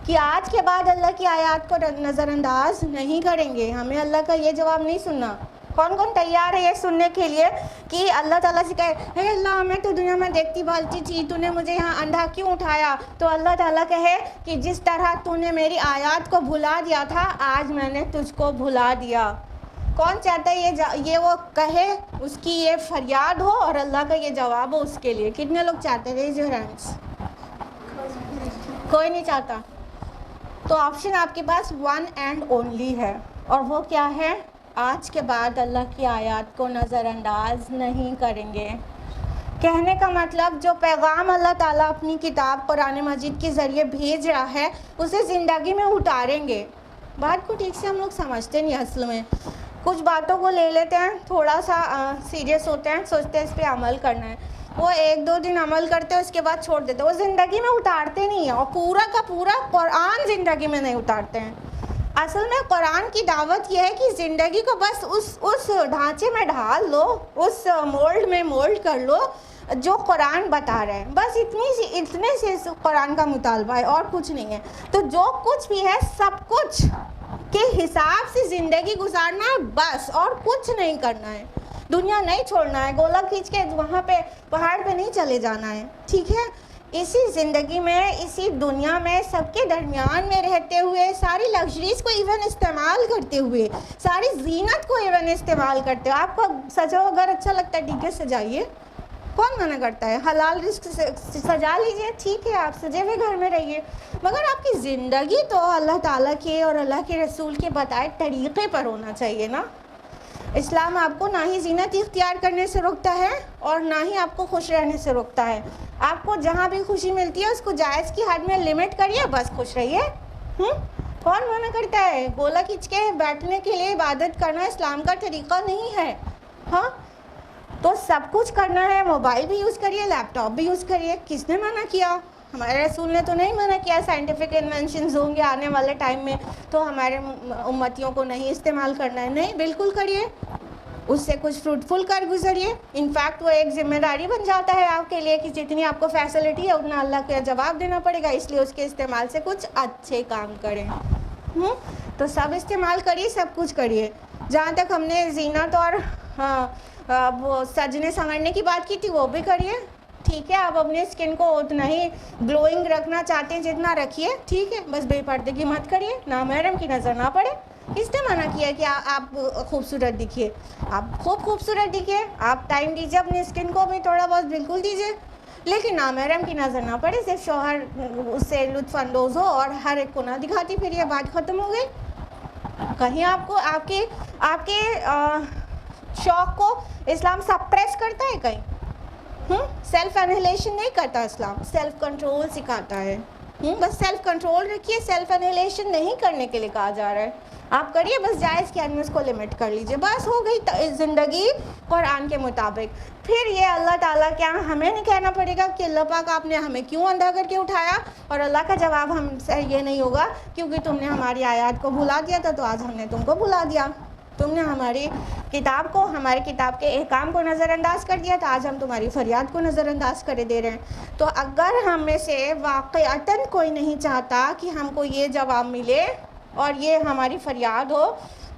کہ آج کے بعد اللہ کی آیات کو نظر انداز نہیں کریں گے. ہمیں اللہ کا یہ جواب نہیں سننا. کون کون تیار ہے یہ سننے کے لیے کہ اللہ تعالیٰ سے کہے اے اللہ میں تو دنیا میں دیکھتی بھالتی تھی، تو نے مجھے یہاں اندھا کیوں اٹھایا؟ تو اللہ تعالیٰ کہے کہ جس طرح تو نے میری آیات کو بھلا دیا تھا آج میں نے تجھ کو بھلا دیا۔ کون چاہتا ہے یہ وہ کہے، اس کی یہ فریاد ہو اور اللہ کا یہ جواب ہو اس کے لیے؟ کتنے لوگ چاہتے ہیں؟ Raise your hands. کوئی نہیں چاہتا؟ تو آپشن آپ کے پاس ون اینڈ اونلی ہے، اور وہ کیا ہے؟ آج کے بعد اللہ کی آیات کو نظر انداز نہیں کریں گے۔ کہنے کا مطلب جو پیغام اللہ تعالیٰ اپنی کتاب قرآن مجید کے ذریعے بھیج رہا ہے اسے زندگی میں اتاریں گے۔ بات کو ٹھیک سے ہم لوگ سمجھتے نہیں، اصل میں کچھ باتوں کو لے لیتے ہیں، تھوڑا سا سیریس ہوتے ہیں، سوچتے ہیں اس پہ عمل کرنا ہے، وہ ایک دو دن عمل کرتے ہیں اس کے بعد چھوڑ دیتے ہیں، وہ زندگی میں اتارتے نہیں ہیں، اور پورا کا پورا قرآن زندگی میں نہیں اتارتے ہیں۔ اصل میں قرآن کی دعوت یہ ہے کہ زندگی کو بس اس ڈھانچے میں ڈھال لو، اس مولڈ میں مولڈ کر لو جو قرآن بتا رہے ہیں، بس اتنے سے قرآن کا مطالبہ ہے اور کچھ نہیں ہے۔ تو جو کچھ بھی ہے سب کچھ کے حساب سے زندگی گزارنا ہے بس، اور کچھ نہیں کرنا ہے، دنیا نہیں چھوڑنا ہے، گولا کھینچ کے وہاں پہ پہاڑ پہ نہیں چلے جانا ہے، ٹھیک ہے؟ اسی زندگی میں، اسی دنیا میں، سب کے درمیان میں رہتے ہوئے، ساری لگژریز کو ایون استعمال کرتے ہوئے، ساری زینت کو ایون استعمال کرتے ہوئے، آپ کو سجا ہوا گھر اچھا لگتا ہے، ٹھیک ہے سجائیے، کون منع کرتا ہے؟ حلال رزق سجا لیجئے، ٹھیک ہے آپ سجے ہوئے گھر میں رہیے، مگر آپ کی زندگی تو اللہ تعالیٰ کے اور اللہ کے رسول کے بتائے طریقے پر ہونا چاہیے نا۔ اسلام آپ کو نہ ہی زینت اختیار کرنے سے روکتا ہے اور نہ ہی آپ کو خوش رہنے سے روکتا ہے۔ آپ کو جہاں بھی خوشی ملتی ہے اس کو جائز کی حد میں لمٹ کریے، بس خوش رہیے۔ کون منع کرتا ہے؟ گولا کھینچ کے بیٹھنے کے لیے عبادت کرنا اسلام کا طریقہ نہیں ہے۔ ہاں تو سب کچھ کرنا ہے، موبائل بھی یوز کریے، لیپ ٹاپ بھی یوز کریے، کس نے منع کیا؟ ہمارے رسول نے تو نہیں منع کیا۔ سائنٹیفک انوینشنز ہوں گے آنے والے ٹائم میں تو ہمارے امتیوں کو نہیں استعمال کرنا ہے، نہیں، بالکل کریے، اس سے کچھ فروٹفل کر گزریے۔ انفیکٹ وہ ایک ذمہ داری بن جاتا ہے آپ کے لیے کہ جتنی آپ کو فیسلٹی ہے اتنا اللہ کا جواب دینا پڑے گا، اس لیے اس کے استعمال سے کچھ اچھے کام کریں۔ تو سب استعمال کریے، سب کچھ کریے۔ جہاں تک ہم نے زینت اور وہ سجنے سنورنے کی بات کی تھی وہ بھی کریے، ٹھیک ہے؟ آپ اپنے اسکن کو اتنا ہی گلوئنگ رکھنا چاہتے ہیں جتنا رکھیے، ٹھیک ہے؟ بس بے پردگی مت کریے، نامحرم کی نظر نہ پڑے۔ کس نے منع کیا کہ آپ خوبصورت دکھیے؟ آپ خوبصورت دکھیے، آپ ٹائم دیجیے اپنی اسکن کو بھی تھوڑا بہت، بالکل دیجیے، لیکن نامحرم کی نظر نہ پڑے، صرف شوہر اس سے لطف اندوز ہو اور ہر ایک کو نہ دکھاتی پھر یہ بات ختم ہو گئی۔ کہیں آپ کو آپ کے شوق کو اسلام سپریس کرتا ہے؟ کہیں سیلف انہیلیشن نہیں کرتا اسلام، سیلف کنٹرول سکھاتا ہے۔ بس سیلف کنٹرول رکھیے، سیلف انہیلیشن نہیں کرنے کے لیے کہا جا رہا ہے، آپ کریے، بس جائز کے اس کو لمٹ کر لیجئے، بس ہو گئی زندگی قرآن کے مطابق۔ پھر یہ اللہ تعالیٰ کیا ہمیں نہیں کہنا پڑے گا کہ اللہ پاک آپ نے ہمیں کیوں اندھا کر کے اٹھایا، اور اللہ کا جواب ہم سے یہ نہیں ہوگا کیونکہ تم نے ہماری آیات کو بھلا دیا تھا تو آج ہم نے تم کو بھلا دیا، تم نے ہماری کتاب کو، ہماری کتاب کے احکام کو نظر انداز کر دیا تھا، آج ہم تمہاری فریاد کو نظر انداز کرے دے رہے ہیں۔ تو اگر ہم میں سے واقعتاً کوئی نہیں چاہتا کہ ہم کو یہ جواب ملے اور یہ ہماری فریاد ہو،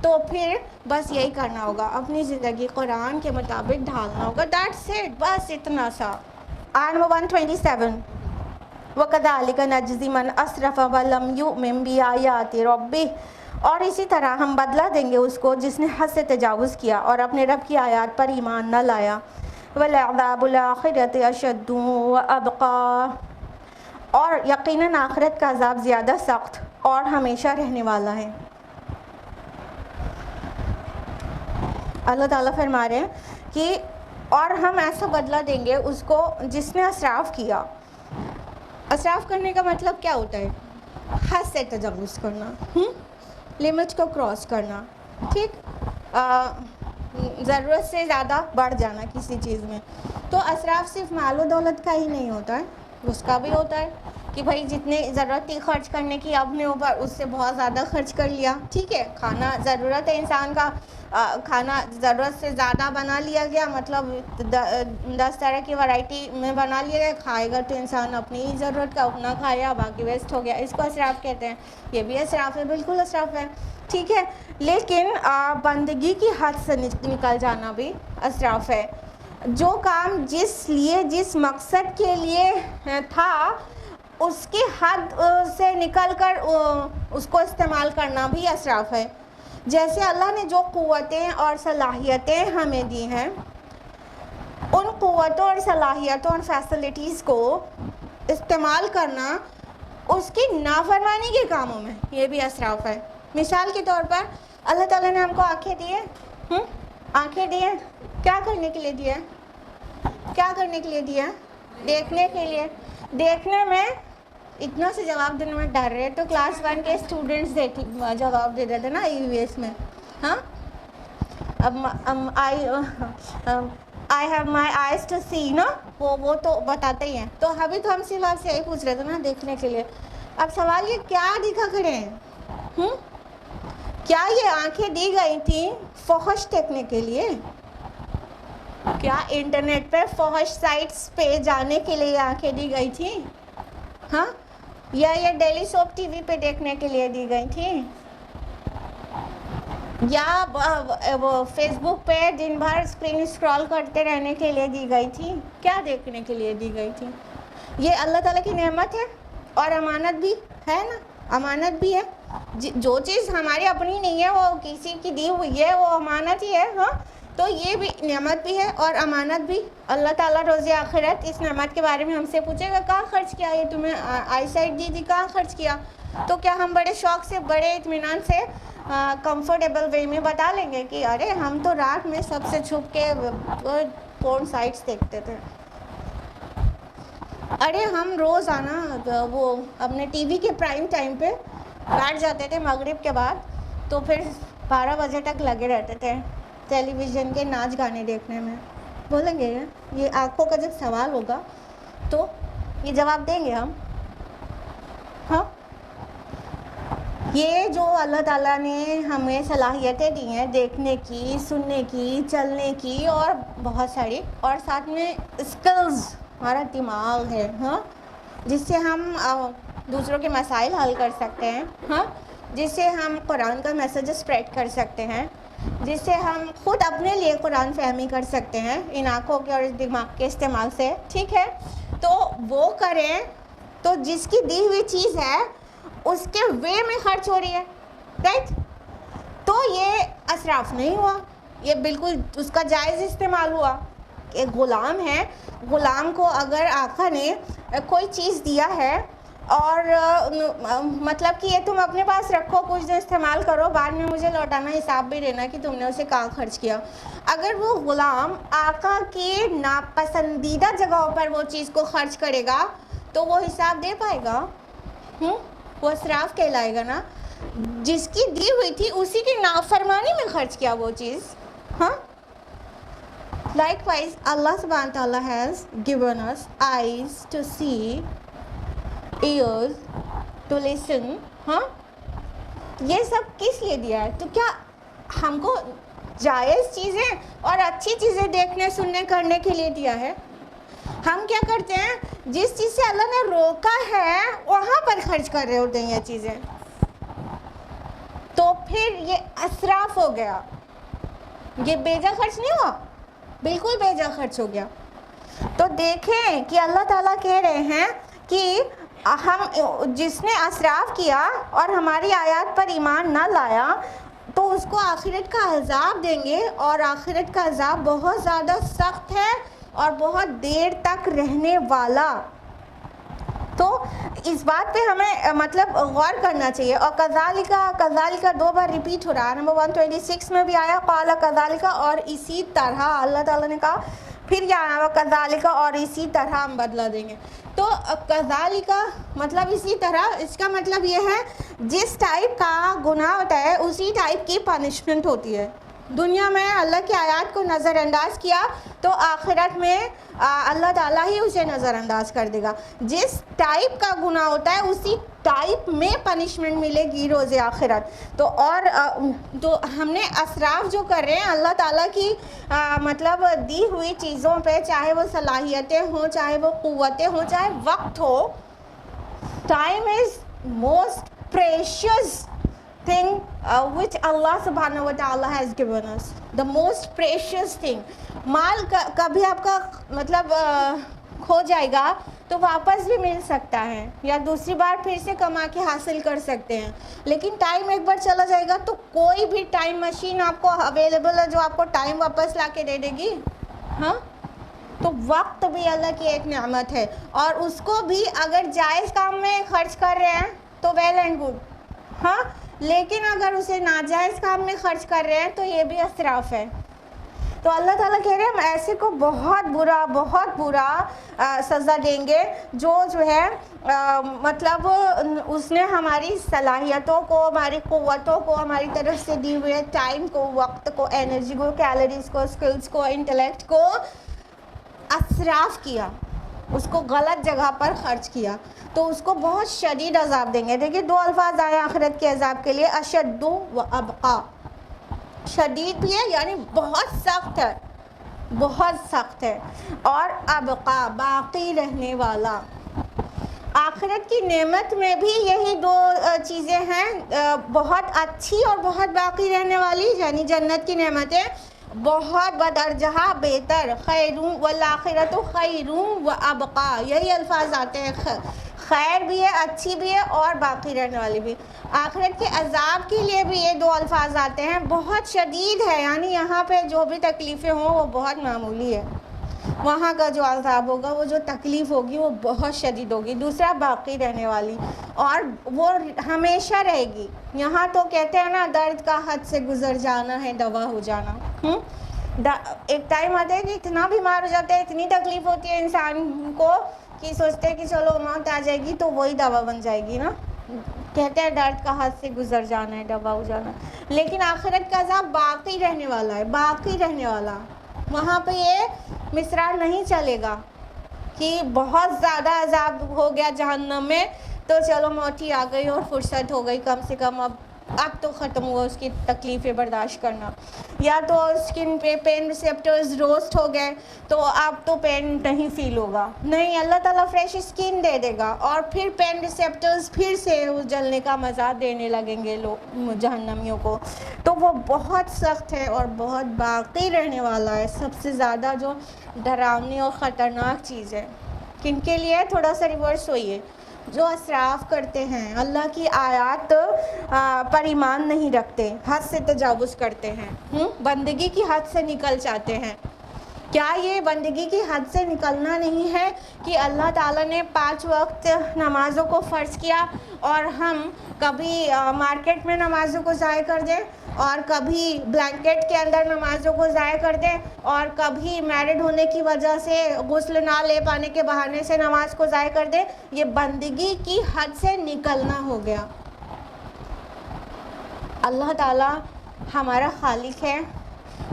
تو پھر بس یہی کرنا ہوگا، اپنی زندگی قرآن کے مطابق ڈھالنا ہوگا، دیٹس اٹ، بس اتنا سا۔ آیت 127 وَكَذَلِكَ نَجْزِي مَنْ أَسْرَفَ وَلَمْ يُؤْمِنْ بِآيَاتِ رَبِّهِ، اور اسی طرح ہم بدلہ دیں گے اس کو جس نے حد سے تجاوز کیا اور اپنے رب کی آیات پر ایمان نہ لایا۔ وَلَعَذَابُ الْآخِرَةِ أَشَدُّ وَأَبْقَىٰ، اور یقیناً آخرت کا عذاب زیادہ سخت اور ہمیشہ رہنے والا ہے۔ اللہ تعالیٰ فرما رہے ہیں کہ اور ہم ایسا بدلہ دیں گے اس کو جس نے اسراف کیا۔ اسراف کرنے کا مطلب کیا ہوتا ہے؟ حد سے تجاوز کرنا، لمٹ کو کراس کرنا، ٹھیک، ضرورت سے زیادہ بڑھ جانا کسی چیز میں۔ تو اسراف صرف مال و دولت کا ہی نہیں ہوتا ہے، اس کا بھی ہوتا ہے کہ بھائی جتنے ضرورت تھی خرچ کرنے کی اپنے اوپر اس سے بہت زیادہ خرچ کر لیا. ٹھیک ہے, کھانا ضرورت ہے انسان کا, کھانا ضرورت سے زیادہ بنا لیا گیا, مطلب 10 طرح کی ورائٹی میں بنا لیا گیا, کھائے گا تو انسان اپنی ضرورت کا اپنا کھایا, باقی ویسٹ ہو گیا, اس کو اسراف کہتے ہیں. یہ بھی اسراف ہے, بالکل اسراف ہے. ٹھیک ہے, لیکن بندگی کی حد سے نکل جانا بھی اسراف ہے. جو کام جس لیے جس مقصد کے لیے تھا اس کی حد سے نکل کر اس کو استعمال کرنا بھی اسراف ہے. جیسے اللہ نے جو قوتیں اور صلاحیتیں ہمیں دی ہیں, ان قوتوں اور صلاحیتوں اور فیسلٹیز کو استعمال کرنا اس کی نافرمانی کے کاموں میں, یہ بھی اسراف ہے. مثال کے طور پر اللہ تعالیٰ نے ہم کو آنکھیں دی ہیں, آنکھیں دی ہیں کیا کرنے کے لیے دیا ہے؟ کیا کرنے کے لیے دیا ہے؟ دیکھنے کے لیے. دیکھنے میں اتنا سے جواب دینے میں ڈر رہے تو کلاس 1 کے اسٹوڈنٹس جواب دے دیتے نا EVS میں. ہاں, I have my eyes to see نا, وہ تو بتاتے ہی ہیں. تو ابھی تو ہم صرف آپ سے یہی پوچھ رہے تھے نا دیکھنے کے لیے. اب سوال یہ کیا دکھا کھڑے ہیں؟ کیا یہ آنکھیں دی گئی تھیں فحش دیکھنے کے لیے؟ کیا انٹرنیٹ پہ فحش سائٹس پہ جانے کے لیے آنکھیں دی گئی تھیں؟ ہاں, یا یہ ڈیلی سوپ ٹی وی پہ دیکھنے کے لیے دی گئی تھیں؟ یا وہ فیس بک پہ دن بھر اسکرین اسکرول کرتے رہنے کے لیے دی گئی تھی؟ کیا دیکھنے کے لیے دی گئی تھی؟ یہ اللہ تعالیٰ کی نعمت ہے اور امانت بھی ہے نا, امانت بھی ہے. جو چیز ہماری اپنی نہیں ہے وہ کسی کی دی ہوئی ہے, وہ امانت ہی ہے. ہاں, تو یہ بھی نعمت بھی ہے اور امانت بھی. اللہ تعالیٰ روز آخرت اس نعمت کے بارے میں ہم سے پوچھے گا کہاں خرچ کیا, یہ تمہیں آئی سائٹ دی تھی کہاں خرچ کیا؟ تو کیا ہم بڑے شوق سے بڑے اطمینان سے کمفرٹیبل وے میں بتا لیں گے کہ ارے ہم تو رات میں سب سے چھپ کے پورن سائٹس دیکھتے تھے, ارے ہم روزانہ وہ اپنے ٹی وی کے پرائم ٹائم پہ بیٹھ جاتے تھے مغرب کے بعد, تو پھر 12 بجے تک لگے رہتے تھے ٹیلی ویژن کے ناچ گانے دیکھنے میں. بولیں گے یہ آنکھوں کا جب سوال ہوگا تو یہ جواب دیں گے ہم. ہاں, یہ جو اللہ تعالیٰ نے ہمیں صلاحیتیں دی ہیں دیکھنے کی, سننے کی, چلنے کی اور بہت ساری, اور ساتھ میں اسکلز, ہمارا دماغ ہے ہاں, جس سے ہم دوسروں کے مسائل حل کر سکتے ہیں. ہاں, جس سے ہم قرآن کا میسیج اسپریڈ کر سکتے ہیں, جس سے ہم خود اپنے لیے قرآن فہمی کر سکتے ہیں ان آنکھوں کے اور اس دماغ کے استعمال سے. ٹھیک ہے, تو وہ کریں تو جس کی دی ہوئی چیز ہے اس کے وے میں خرچ ہو رہی ہے, رائٹ, تو یہ اسراف نہیں ہوا, یہ بالکل اس کا جائز استعمال ہوا. ایک غلام ہے, غلام کو اگر آقا نے کوئی چیز دیا ہے اور مطلب کہ یہ تم اپنے پاس رکھو, کچھ دن استعمال کرو, بعد میں مجھے لوٹانا, حساب بھی دینا کہ تم نے اسے کہاں خرچ کیا. اگر وہ غلام آقا کی ناپسندیدہ جگہوں پر وہ چیز کو خرچ کرے گا تو وہ حساب دے پائے گا؟ وہ اسراف کہلائے گا نا. جس کی دی ہوئی تھی اسی کی نافرمانی میں خرچ کیا وہ چیز. ہاں, likewise Allah subhanahu wa ta'ala has given us eyes to see, ears to listen. ہاں, یہ سب کس لیے دیا ہے؟ تو کیا ہم کو جائز چیزیں اور اچھی چیزیں دیکھنے سننے کرنے کے لیے دیا ہے؟ ہم کیا کرتے ہیں, جس چیز سے اللہ نے روکا ہے وہاں پر خرچ کر رہے ہوتے ہیں یہ چیزیں, تو پھر یہ اسراف ہو گیا. یہ بیجا خرچ نہیں ہوا, بالکل بیجا خرچ ہو گیا. تو دیکھیں کہ اللہ تعالیٰ کہہ رہے ہیں کہ ہم جس نے اسراف کیا اور ہماری آیات پر ایمان نہ لایا تو اس کو آخرت کا عذاب دیں گے, اور آخرت کا عذاب بہت زیادہ سخت ہے اور بہت دیر تک رہنے والا. تو اس بات پہ ہمیں مطلب غور کرنا چاہیے. اور کذالک 2 بار ریپیٹ ہو رہا ہے. نمبر 126 میں بھی آیا قال کذالک, اور اسی طرح اللہ تعالیٰ نے کہا. پھر یہ آیا کذالک, اور اسی طرح ہم بدلہ دیں گے. تو کذالک مطلب اسی طرح, اس کا مطلب یہ ہے جس ٹائپ کا گناہ ہوتا ہے اسی ٹائپ کی پنشمنٹ ہوتی ہے. دنیا میں اللہ کی آیات کو نظر انداز کیا تو آخرت میں اللہ تعالیٰ ہی اسے نظر انداز کر دے گا. جس ٹائپ کا گناہ ہوتا ہے اسی ٹائپ میں پنشمنٹ ملے گی روز آخرت. تو اور تو ہم نے اسراف جو کر رہے ہیں اللہ تعالیٰ کی مطلب دی ہوئی چیزوں پہ، چاہے وہ صلاحیتیں ہوں، چاہے وہ قوتیں ہوں، چاہے وقت ہو. Time is most precious thing which Allah subhanahu wa ta'ala has given us, the most precious thing. مال کبھی آپ کا مطلب کھو جائے گا تو واپس بھی مل سکتا ہے یا دوسری بار پھر سے کما کے حاصل کر سکتے ہیں، لیکن ٹائم ایک بار چلا جائے گا تو کوئی بھی ٹائم مشین آپ کو اویلیبل ہے جو آپ کو ٹائم واپس لا کے دے دے گی. ہاں، تو وقت بھی اللہ کی ایک نعمت ہے، اور اس کو بھی اگر جائز کام میں خرچ کر رہے ہیں تو ویل اینڈ گڈ. ہاں، لیکن اگر اسے ناجائز کام میں خرچ کر رہے ہیں تو یہ بھی اسراف ہے. تو اللہ تعالیٰ کہہ رہے ہیں ہم ایسے کو بہت برا سزا دیں گے جو ہے مطلب اس نے ہماری صلاحیتوں کو، ہماری قوتوں کو، ہماری طرف سے دی ہوئے ٹائم کو، وقت کو، انرجی کو، کیلریز کو، اسکلز کو، انٹلیکٹ کو اسراف کیا، اس کو غلط جگہ پر خرچ کیا، تو اس کو بہت شدید عذاب دیں گے. دیکھیے 2 الفاظ آئے آخرت کے عذاب کے لیے، اشد و ابقا. شدید بھی ہے یعنی بہت سخت ہے، بہت سخت ہے، اور ابقا باقی رہنے والا. آخرت کی نعمت میں بھی یہی 2 چیزیں ہیں، بہت اچھی اور بہت باقی رہنے والی، یعنی جنت کی نعمتیں بہت بدرجہ بہتر. خیرون والآخرۃ خیرون و ابقا، یہی الفاظ آتے ہیں. خیر بھی ہے، اچھی بھی ہے، اور باقی رہنے والی بھی. آخرت کے عذاب کے لیے بھی یہ 2 الفاظ آتے ہیں. بہت شدید ہے یعنی یہاں پہ جو بھی تکلیفیں ہوں وہ بہت معمولی ہے، وہاں کا جو عذاب ہوگا، وہ جو تکلیف ہوگی وہ بہت شدید ہوگی. دوسرا باقی رہنے والی، اور وہ ہمیشہ رہے گی. یہاں تو کہتے ہیں نا درد کا حد سے گزر جانا ہے دوا ہو جانا. ایک ٹائم آتا ہے کہ اتنا بیمار ہو جاتا ہے، اتنی تکلیف ہوتی ہے انسان کو کہ سوچتے ہیں کہ چلو موت آ جائے گی تو وہی دوا بن جائے گی نا. کہتے ہیں درد کا حد سے گزر جانا ہے دوا ہو جانا. لیکن آخرت کا عذاب باقی رہنے والا ہے، باقی رہنے والا. وہاں پہ یہ مصرع نہیں چلے گا کہ بہت زیادہ عذاب ہو گیا جہنم میں تو چلو موت ہی آ گئی اور فرصت ہو گئی، کم سے کم اب تو ختم ہوا اس کی تکلیفیں برداشت کرنا. یا تو اسکن پہ پین ریسیپٹرز روسٹ ہو گئے تو اب تو پین نہیں فیل ہوگا. نہیں، اللہ تعالیٰ فریش اسکن دے دے گا اور پھر پین ریسیپٹرز پھر سے اس جلنے کا مزہ دینے لگیں گے لوگ جہنمیوں کو. تو وہ بہت سخت ہے اور بہت باقی رہنے والا ہے. سب سے زیادہ جو ڈراؤنی اور خطرناک چیز ہے کن کے لیے؟ تھوڑا سا ریورس ہوئیے. جو اسراف کرتے ہیں، اللہ کی آیات پر ایمان نہیں رکھتے، حد سے تجاوز کرتے ہیں، بندگی کی حد سے نکل جاتے ہیں. کیا یہ بندگی کی حد سے نکلنا نہیں ہے کہ اللہ تعالیٰ نے 5 وقت نمازوں کو فرض کیا اور ہم کبھی مارکیٹ میں نمازوں کو ضائع کر دیں، اور کبھی بلینکٹ کے اندر نمازوں کو ضائع کر دیں، اور کبھی میرڈ ہونے کی وجہ سے غسل نہ لے پانے کے بہانے سے نماز کو ضائع کر دیں؟ یہ بندگی کی حد سے نکلنا ہو گیا. اللہ تعالیٰ ہمارا خالق ہے،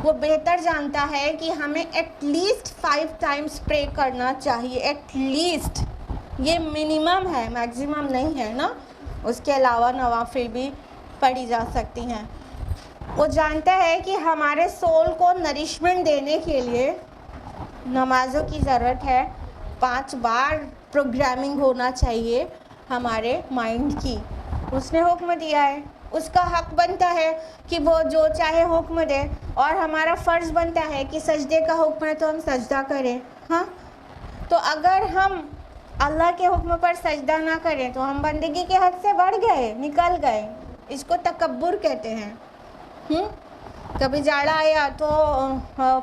وہ بہتر جانتا ہے کہ ہمیں ایٹ لیسٹ 5 ٹائمز پرے کرنا چاہیے. ایٹ لیسٹ یہ منیمم ہے، میکسیمم نہیں ہے نا. اس کے علاوہ نوافل بھی پڑھی جا سکتی ہیں. وہ جانتا ہے کہ ہمارے سول کو نرشمنٹ دینے کے لیے نمازوں کی ضرورت ہے. 5 بار پروگرامنگ ہونا چاہیے ہمارے مائنڈ کی. اس نے حکم دیا ہے، اس کا حق بنتا ہے کہ وہ جو چاہے حکم دے، اور ہمارا فرض بنتا ہے کہ سجدے کا حکم ہے تو ہم سجدہ کریں. ہاں، تو اگر ہم اللہ کے حکم پر سجدہ نہ کریں تو ہم بندگی کے حد سے بڑھ گئے، نکل گئے. اس کو تکبر کہتے ہیں. کبھی جاڑا آیا تو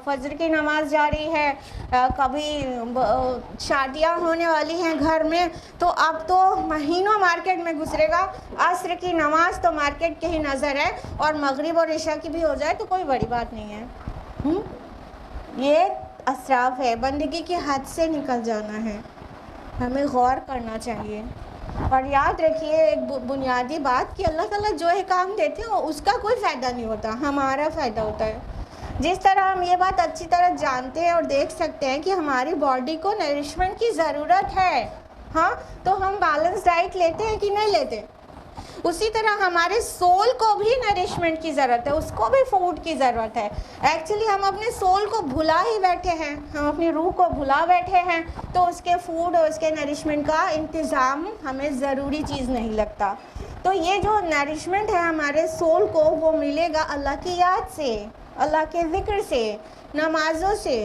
فجر کی نماز جاری ہے، کبھی شادیاں ہونے والی ہیں گھر میں تو اب تو مہینوں مارکیٹ میں گزرے گا. عصر کی نماز تو مارکیٹ کے ہی نظر ہے، اور مغرب اور عشاء کی بھی ہو جائے تو کوئی بڑی بات نہیں ہے. یہ اسراف ہے، بندگی کی حد سے نکل جانا ہے. ہمیں غور کرنا چاہیے. اور یاد رکھیے ایک بنیادی بات کہ اللہ تعالیٰ جو احکام دیتے ہیں اس کا کوئی فائدہ نہیں ہوتا، ہمارا فائدہ ہوتا ہے. جس طرح ہم یہ بات اچھی طرح جانتے ہیں اور دیکھ سکتے ہیں کہ ہماری باڈی کو نرشمنٹ کی ضرورت ہے، ہاں، تو ہم بیلنس ڈائٹ لیتے ہیں کہ نہیں لیتے. اسی طرح ہمارے سول کو بھی نرشمنٹ کی ضرورت ہے، اس کو بھی فوڈ کی ضرورت ہے. ایکچولی ہم اپنے سول کو بھلا ہی بیٹھے ہیں، ہم اپنی روح کو بھلا بیٹھے ہیں، تو اس کے فوڈ اور اس کے نرشمنٹ کا انتظام ہمیں ضروری چیز نہیں لگتا. تو یہ جو نرشمنٹ ہے ہمارے سول کو، وہ ملے گا اللہ کی یاد سے، اللہ کے ذکر سے، نمازوں سے،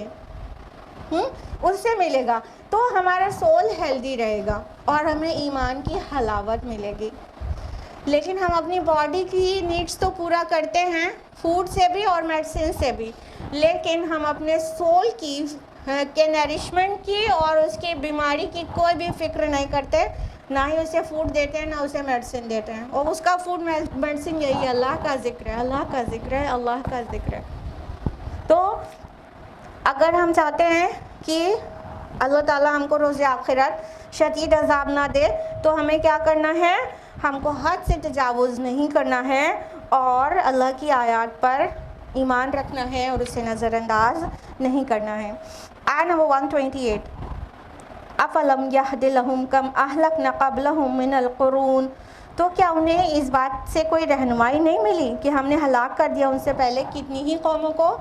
اس سے ملے گا. تو ہمارا سول ہیلدی رہے گا اور ہمیں ایمان کی حلاوت ملے گی. لیکن ہم اپنی باڈی کی نیڈس تو پورا کرتے ہیں فوڈ سے بھی اور میڈیسن سے بھی، لیکن ہم اپنے سول کی کے نرشمنٹ کی اور اس کی بیماری کی کوئی بھی فکر نہیں کرتے، نہ ہی اسے فوڈ دیتے ہیں نہ اسے میڈیسن دیتے ہیں. اور اس کا فوڈ میڈیسن یہی ہے، اللہ کا ذکر ہے، اللہ کا ذکر ہے، اللہ کا ذکر ہے. تو اگر ہم چاہتے ہیں کہ اللہ تعالیٰ ہم کو روز آخرت شدید عذاب نہ دے، تو ہمیں کیا کرنا ہے؟ ہم کو حد سے تجاوز نہیں کرنا ہے اور اللہ کی آیات پر ایمان رکھنا ہے اور اسے نظر انداز نہیں کرنا ہے. آیت نمبر 128. افلم یہد لہم کم اہلکنا قبلہم من القرون. تو کیا انہیں اس بات سے کوئی رہنمائی نہیں ملی کہ ہم نے ہلاک کر دیا ان سے پہلے کتنی ہی قوموں کو؟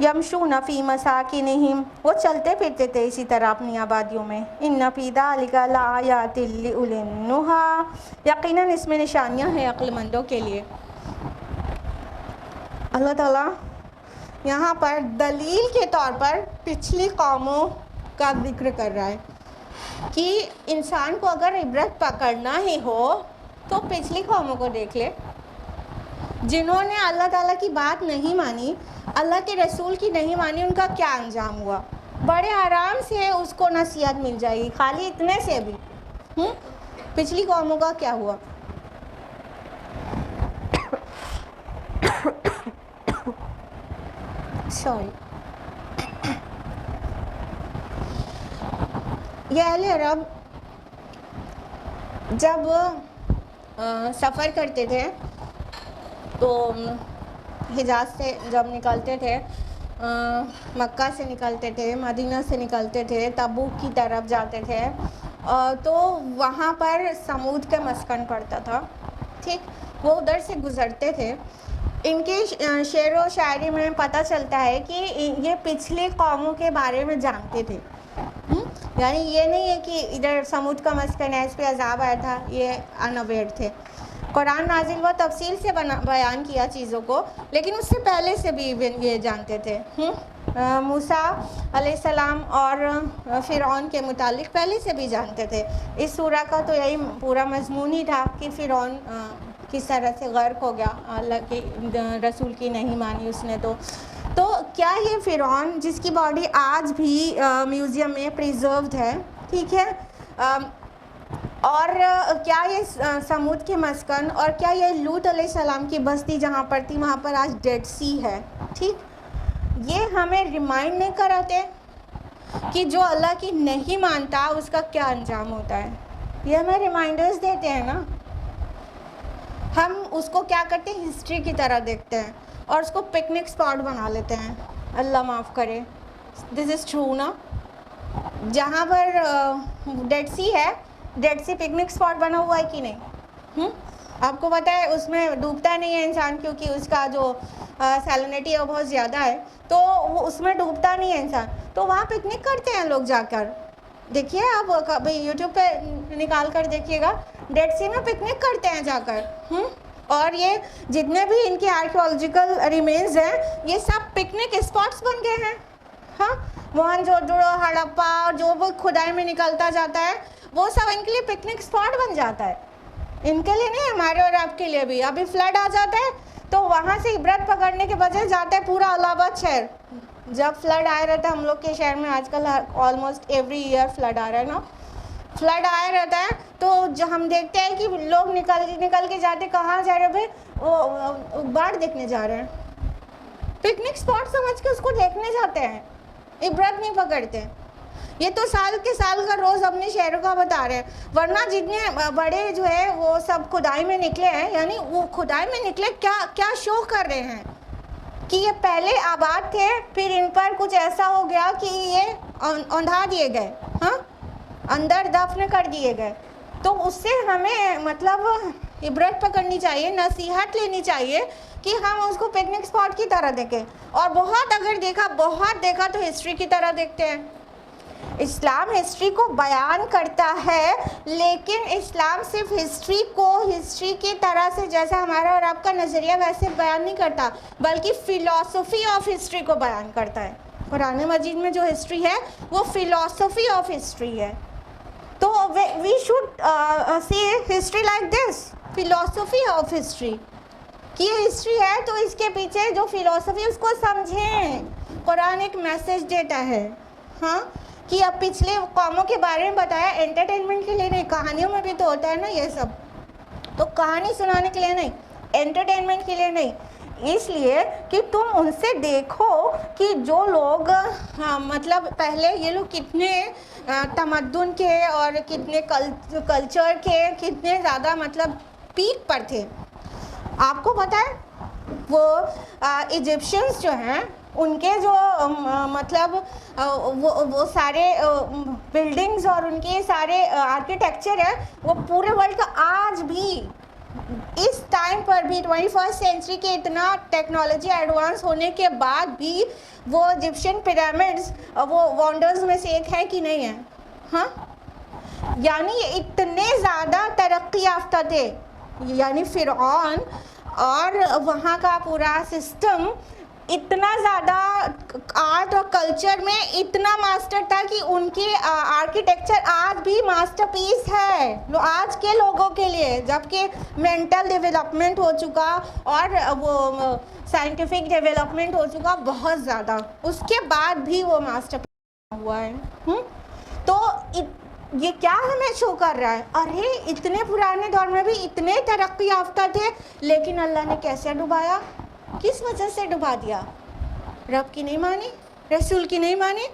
یمشون فی مساکنہم، وہ چلتے پھرتے تھے اسی طرح اپنی آبادیوں میں. ان فی ذلک لآیات لأولی النہی، یقیناً اس میں نشانیاں ہیں عقل مندوں کے لیے. اللہ تعالیٰ یہاں پر دلیل کے طور پر پچھلی قوموں کا ذکر کر رہا ہے کہ انسان کو اگر عبرت پکڑنا ہی ہو تو پچھلی قوموں کو دیکھ لے، جنہوں نے اللہ تعالیٰ کی بات نہیں مانی، اللہ کے رسول کی نہیں مانی، ان کا کیا انجام ہوا. بڑے آرام سے اس کو نصیحت مل جائے گی، خالی اتنے سے بھی. پچھلی قوموں کا کیا ہوا؟ سوری. یہ اہل عرب جب سفر کرتے تھے تو حجاز سے جب نکلتے تھے، مکہ سے نکلتے تھے، مدینہ سے نکلتے تھے، تبوک کی طرف جاتے تھے، تو وہاں پر سمود کا مسکن پڑتا تھا. ٹھیک، وہ ادھر سے گزرتے تھے. ان کے شعر و شاعری میں پتہ چلتا ہے کہ یہ پچھلی قوموں کے بارے میں جانتے تھے. یعنی یہ نہیں ہے کہ ادھر سمود کا مسکن ہے، اس پہ عذاب آیا تھا، یہ انویئر تھے. قرآن نازل ہوا، تفصیل سے بیان کیا چیزوں کو، لیکن اس سے پہلے سے بھی یہ جانتے تھے. موسیٰ علیہ السلام اور فرعون کے متعلق پہلے سے بھی جانتے تھے. اس سورہ کا تو یہی پورا مضمون ہی تھا کہ فرعون کس طرح سے غرق ہو گیا، اللہ کے رسول کی نہیں مانی اس نے. تو کیا یہ فرعون جس کی باڈی آج بھی میوزیم میں پریزروڈ ہے، ٹھیک ہے، اور کیا یہ سمود کے مسکن، اور کیا یہ لوط علیہ السلام کی بستی جہاں پر تھی وہاں پر آج ڈیڈ سی ہے، ٹھیک، یہ ہمیں ریمائنڈ نہیں کراتے کہ جو اللہ کی نہیں مانتا اس کا کیا انجام ہوتا ہے. یہ ہمیں ریمائنڈرز دیتے ہیں نا. ہم اس کو کیا کرتے ہیں، ہسٹری کی طرح دیکھتے ہیں اور اس کو پکنک اسپاٹ بنا لیتے ہیں. اللہ معاف کرے، دس از ٹرو نا. جہاں پر ڈیڈ سی ہے، ڈیڈ سی پکنک اسپاٹ بنا ہوا ہے کہ نہیں؟ آپ کو پتہ ہے اس میں ڈوبتا نہیں ہے انسان، کیونکہ اس کا جو سیلنٹی ہے وہ بہت زیادہ ہے، تو وہ اس میں ڈوبتا نہیں ہے انسان. تو وہاں پکنک کرتے ہیں لوگ جا کر. دیکھیے آپ یوٹیوب پہ نکال کر دیکھیے گا، ڈیڈ سی میں پکنک کرتے ہیں جا کر. اور یہ جتنے بھی ان کے آرکیولوجیکل ریمینز ہیں یہ سب پکنک اسپاٹس بن گئے ہیں. ہاں، موہنجودڑو، ہڑپا، اور جو وہ کھدائی میں نکلتا جاتا ہے وہ سب ان کے لیے پکنک اسپاٹ بن جاتا ہے. ان کے لیے نہیں، ہمارے اور آپ کے لیے بھی. ابھی فلڈ آ جاتا ہے تو وہاں سے عبرت پکڑنے کے بجائے جاتا ہے پورا الہ آباد شہر. جب فلڈ آیا رہتا ہے ہم لوگ کے شہر میں، آج کل آلموسٹ ایوری ایئر فلڈ آ رہا ہے نا، فلڈ آیا رہتا ہے، تو جو ہم دیکھتے ہیں کہ لوگ نکل کے جاتے، کہاں جا رہے ہیں بھائی؟ وہ باڑھ دیکھنے جا رہے ہیں. پکنک اسپاٹ سمجھ کے اس کو دیکھنے جاتے ہیں، عبرت نہیں پکڑتے. یہ تو سال کے سال کا روز اپنے شہروں کا بتا رہے ہیں، ورنہ جتنے بڑے جو ہے وہ سب کھدائی میں نکلے ہیں، یعنی وہ کھدائی میں نکلے کیا شو کر رہے ہیں کہ یہ پہلے آباد تھے، پھر ان پر کچھ ایسا ہو گیا کہ یہ اوندھا دیے گئے، ہاں اندر دفن کر دیے گئے. تو اس سے ہمیں مطلب عبرت پکڑنی چاہیے، نصیحت لینی چاہیے کہ ہم اس کو پکنک اسپاٹ کی طرح دیکھیں، اور اگر بہت دیکھا تو ہسٹری کی طرح دیکھتے ہیں. اسلام ہسٹری کو بیان کرتا ہے، لیکن اسلام صرف ہسٹری کی طرح سے جیسا ہمارا اور آپ کا نظریہ ویسے بیان نہیں کرتا، بلکہ فلسفی آف ہسٹری کو بیان کرتا ہے. قرآن مجید میں جو ہسٹری ہے وہ فلسفی آف ہسٹری ہے. تو we should see history like this, فلسفی آف ہسٹری کہ یہ ہسٹری ہے تو اس کے پیچھے جو فلسفی اس کو سمجھیں. قرآن ایک میسج دیتا ہے، ہاں کہ اب پچھلے قوموں کے بارے میں بتایا، انٹرٹینمنٹ کے لیے نہیں، کہانیوں میں بھی تو ہوتا ہے نا یہ سب، تو کہانی سنانے کے لیے نہیں، انٹرٹینمنٹ کے لیے نہیں، اس لیے کہ تم ان سے دیکھو کہ جو لوگ مطلب پہلے یہ لوگ کتنے تمدن کے اور کتنے کلچر کے کتنے زیادہ مطلب پیک پر تھے. آپ کو پتہ ہے وہ ایجپشنز جو ہیں ان کے جو مطلب وہ سارے بلڈنگز اور ان کے سارے آرکیٹیکچر ہے وہ پورے ورلڈ کا آج بھی اس ٹائم پر بھی 21 سینچری کے اتنا ٹیکنالوجی ایڈوانس ہونے کے بعد بھی وہ ایجپشین پیرامڈز وہ وانڈرز میں سے ایک ہے کہ نہیں ہے. ہاں یعنی یہ اتنے زیادہ ترقی یافتہ تھے، یعنی فرعون اور وہاں کا پورا سسٹم اتنا زیادہ آرٹ اور کلچر میں اتنا ماسٹر تھا کہ ان کی آرکیٹیکچر آج بھی ماسٹر پیس ہے آج کے لوگوں کے لیے، جبکہ مینٹل ڈیولپمنٹ ہو چکا اور وہ سائنٹیفک ڈیولپمنٹ ہو چکا بہت زیادہ، اس کے بعد بھی وہ ماسٹر پیس ہوا ہے. تو یہ کیا ہمیں شو کر رہا ہے؟ ارے اتنے پرانے دور میں بھی اتنے ترقی یافتہ تھے، لیکن اللہ نے کیسے ڈبایا؟ کس وجہ سے ڈبا دیا؟ رب کی نہیں مانی، رسول کی نہیں مانی.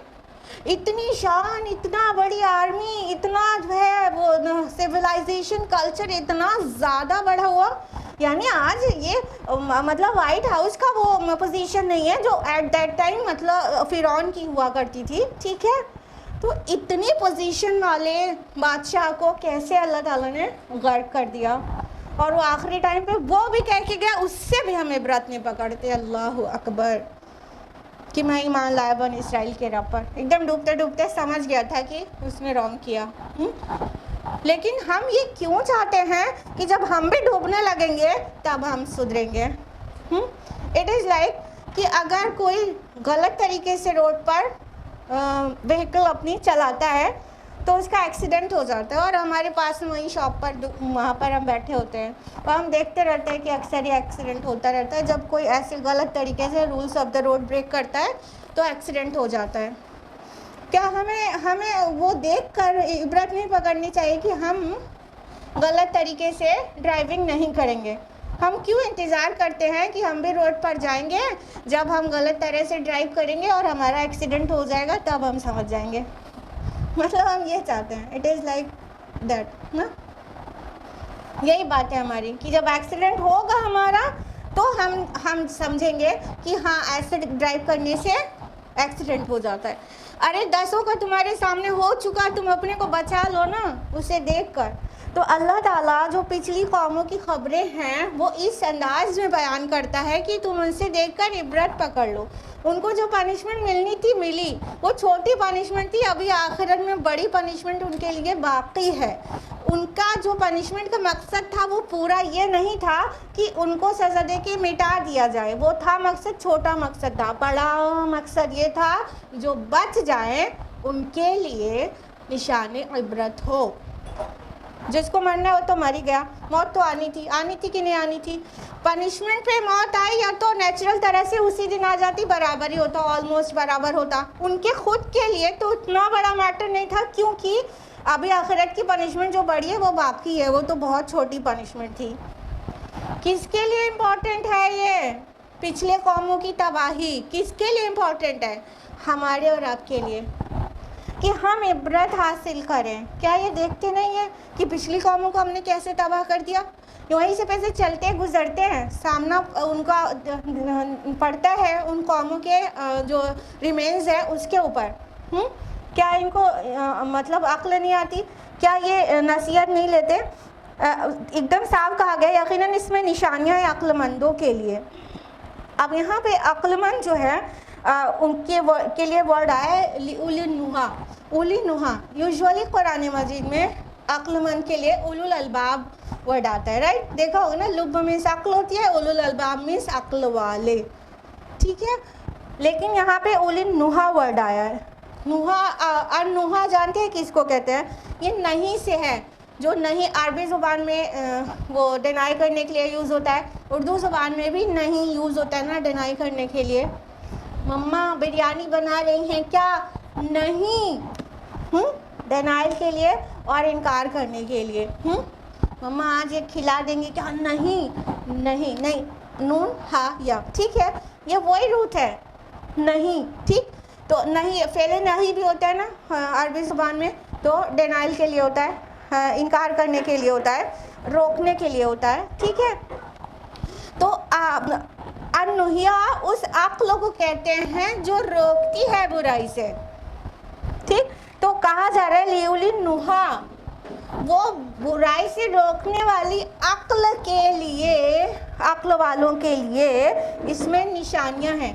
اتنی شان، اتنا بڑی آرمی، اتنا جو ہے وہ سیولائزیشن کلچر اتنا زیادہ بڑھا ہوا، یعنی آج یہ مطلب وائٹ ہاؤس کا وہ پوزیشن نہیں ہے جو ایٹ دیٹ ٹائم مطلب فرعون کی ہوا کرتی تھی. ٹھیک ہے، تو اتنی پوزیشن والے بادشاہ کو کیسے اللہ تعالیٰ نے غرق کر دیا؟ اور وہ آخری ٹائم پہ وہ بھی کہہ کے گیا، اس سے بھی ہم عبرت نہیں پکڑتے. اللہ اکبر، کہ میں ایمان لایا بنی اسرائیل کے رب پر. ایک دم ڈوبتے ڈوبتے سمجھ گیا تھا کہ اس نے رانگ کیا. لیکن ہم یہ کیوں چاہتے ہیں کہ جب ہم بھی ڈوبنے لگیں گے تب ہم سدھریں گے؟ اٹ از لائک کہ اگر کوئی غلط طریقے سے روڈ پر وہیکل اپنی چلاتا ہے تو اس کا ایکسیڈنٹ ہو جاتا ہے، اور ہمارے پاس میں وہیں شاپ پر وہاں پر ہم بیٹھے ہوتے ہیں اور ہم دیکھتے رہتے ہیں کہ اکثر یہ ایکسیڈنٹ ہوتا رہتا ہے. جب کوئی ایسے غلط طریقے سے rules of the road break کرتا ہے تو ایکسیڈنٹ ہو جاتا ہے. کیا ہمیں وہ دیکھ کر عبرت نہیں پکڑنی چاہیے کہ ہم غلط طریقے سے ڈرائیونگ نہیں کریں گے؟ ہم کیوں انتظار کرتے ہیں کہ ہم بھی روڈ پر جائیں گے جب ہم غلط طرح سے ڈرائیو کریں گے اور ہمارا ایکسیڈنٹ ہو جائے گا تب ہم سمجھ جائیں گے؟ مطلب ہم یہ چاہتے ہیں. اٹ از لائک دیٹ نا، یہی بات ہے ہماری کہ جب ایکسیڈنٹ ہوگا ہمارا تو ہم سمجھیں گے کہ ہاں ایسے ڈرائیو کرنے سے ایکسیڈنٹ ہو جاتا ہے. ارے 10 کا تمہارے سامنے ہو چکا، تم اپنے کو بچا لو نا اسے دیکھ کر. تو اللہ تعالیٰ جو پچھلی قوموں کی خبریں ہیں وہ اس انداز میں بیان کرتا ہے کہ تم ان سے دیکھ کر عبرت پکڑ لو. ان کو جو پنشمنٹ ملنی تھی ملی، وہ چھوٹی پنشمنٹ تھی، ابھی آخرت میں بڑی پنشمنٹ ان کے لیے باقی ہے. ان کا جو پنشمنٹ کا مقصد تھا وہ پورا یہ نہیں تھا کہ ان کو سزا دے کے مٹا دیا جائے، وہ تھا مقصد، چھوٹا مقصد تھا. بڑا مقصد یہ تھا جو بچ جائیں ان کے لیے نشان عبرت ہو. جس کو مرنا ہو تو مر ہی گیا، موت تو آنی تھی کہ نہیں آنی تھی؟ پنشمنٹ پہ موت آئی یا تو نیچرل طرح سے اسی دن آ جاتی، برابر ہی ہوتا، آلموسٹ برابر ہوتا. ان کے خود کے لیے تو اتنا بڑا میٹر نہیں تھا، کیونکہ ابھی آخرت کی پنشمنٹ جو بڑی ہے وہ باقی ہے، وہ تو بہت چھوٹی پنشمنٹ تھی. کس کے لیے امپورٹنٹ ہے یہ پچھلے قوموں کی تباہی؟ کس کے لیے امپورٹنٹ ہے؟ ہمارے اور آپ کے لیے. کہ ہم عبرت حاصل کریں. کیا یہ دیکھتے نہیں ہیں کہ پچھلی قوموں کو ہم نے کیسے تباہ کر دیا؟ وہیں سے پیسے چلتے گزرتے ہیں، سامنا ان کا پڑتا ہے ان قوموں کے جو ریمینز ہے اس کے اوپر. کیا ان کو مطلب عقل نہیں آتی؟ کیا یہ نصیحت نہیں لیتے؟ ایک دم صاف کہا گیا یقیناً اس میں نشانیاں ہیں عقل مندوں کے لیے. اب یہاں پہ عقل مند جو ہے ان کے لیے ورڈ آیا ہے اولی نہا. اولی نہا یوزولی قرآن مجید میں عقل مند کے لیے اولو الالباب ورڈ آتا ہے، رائٹ؟ دیکھا ہوگا نا، لب مینس عقل ہوتی ہے، اولو الالباب مینس عقل والے، ٹھیک ہے؟ لیکن یہاں پہ اولی نہا ورڈ آیا ہے. نہا اور نہا جانتے ہیں کس کو کہتے ہیں؟ یہ نہیں سے ہے، جو نہیں عربی زبان میں وہ ڈینائی کرنے کے لیے یوز ہوتا ہے، اردو زبان میں بھی نہیں یوز ہوتا ہے نا ڈینائی کرنے کے لیے. مما بریانی بنا رہی ہیں کیا؟ نہیں، ڈینائل کے لیے اور انکار کرنے کے لیے. مما آج یہ کھلا دیں گے کیا؟ نہیں نہیں نہیں، نون ہا یا، ٹھیک ہے؟ یہ وہی روٹ ہے نہیں، ٹھیک؟ تو نہیں فعل نہیں بھی ہوتا ہے نا عربی زبان میں، تو ڈینائل کے لیے ہوتا ہے، انکار کرنے کے لیے ہوتا ہے، روکنے کے لیے ہوتا ہے، ٹھیک ہے؟ تو النہیا اس عقل کو کہتے ہیں جو روکتی ہے برائی سے، ٹھیک؟ تو کہا جا رہا ہے لیولی نہا، وہ برائی سے روکنے والی عقل کے لیے، عقل والوں کے لیے اس میں نشانیاں ہیں.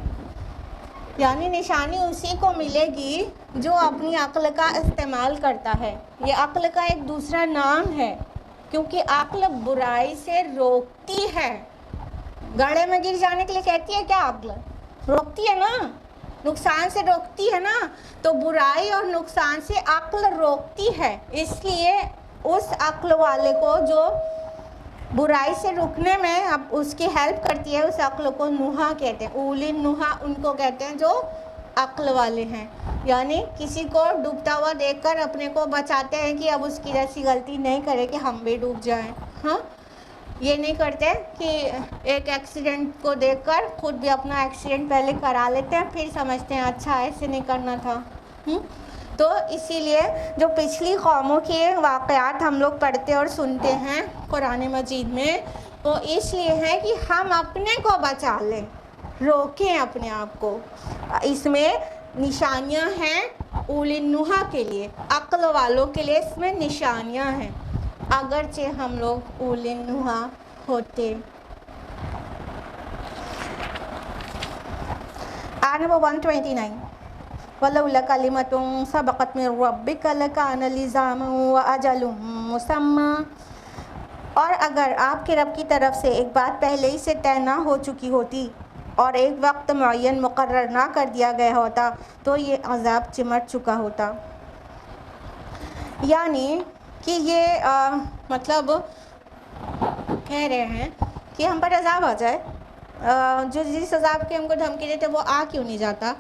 یعنی نشانی اسی کو ملے گی جو اپنی عقل کا استعمال کرتا ہے. یہ عقل کا ایک دوسرا نام ہے، کیونکہ عقل برائی سے روکتی ہے. گڑھے میں گر جانے کے لیے کہتی ہے کیا؟ عقل روکتی ہے نا، نقصان سے روکتی ہے نا. تو برائی اور نقصان سے عقل روکتی ہے، اس لیے اس عقل والے کو جو برائی سے رکنے میں اب اس کی ہیلپ کرتی ہے اس عقل کو نہا کہتے ہیں. اولی نہا ان کو کہتے ہیں جو عقل والے ہیں. یعنی کسی کو ڈوبتا ہوا دیکھ کر اپنے کو بچاتے ہیں کہ اب اس کی جیسی غلطی نہیں کرے کہ ہم بھی ڈوب جائیں. ہاں، یہ نہیں کرتے کہ ایک ایکسیڈنٹ کو دیکھ کر خود بھی اپنا ایکسیڈنٹ پہلے کرا لیتے ہیں پھر سمجھتے ہیں اچھا ایسے نہیں کرنا تھا. تو اسی لیے جو پچھلی قوموں کے واقعات ہم لوگ پڑھتے اور سنتے ہیں قرآن مجید میں، وہ اس لیے ہے کہ ہم اپنے کو بچا لیں، روکیں اپنے آپ کو. اس میں نشانیاں ہیں اولی نہا کے لیے، عقل والوں کے لیے اس میں نشانیاں ہیں، اگرچہ ہم لوگ اولی نہا ہوتے. آیت نمبر 129 وَلَوْلَا كَلِمَةٌ سَبَقَتْ مِنْ رَبِّكَ لَكَانَ لِزَامًا وَأَجَلٌ مُّسَمًّى. اور اگر آپ کے رب کی طرف سے ایک بات پہلے ہی سے طے نہ ہو چکی ہوتی اور ایک وقت معین مقرر نہ کر دیا گیا ہوتا تو یہ عذاب چمٹ چکا ہوتا. یعنی کہ یہ مطلب کہہ رہے ہیں کہ ہم پر عذاب آ جائے، جو جس عذاب کے ہم کو دھمکی دیتے وہ آ کیوں نہیں جاتا؟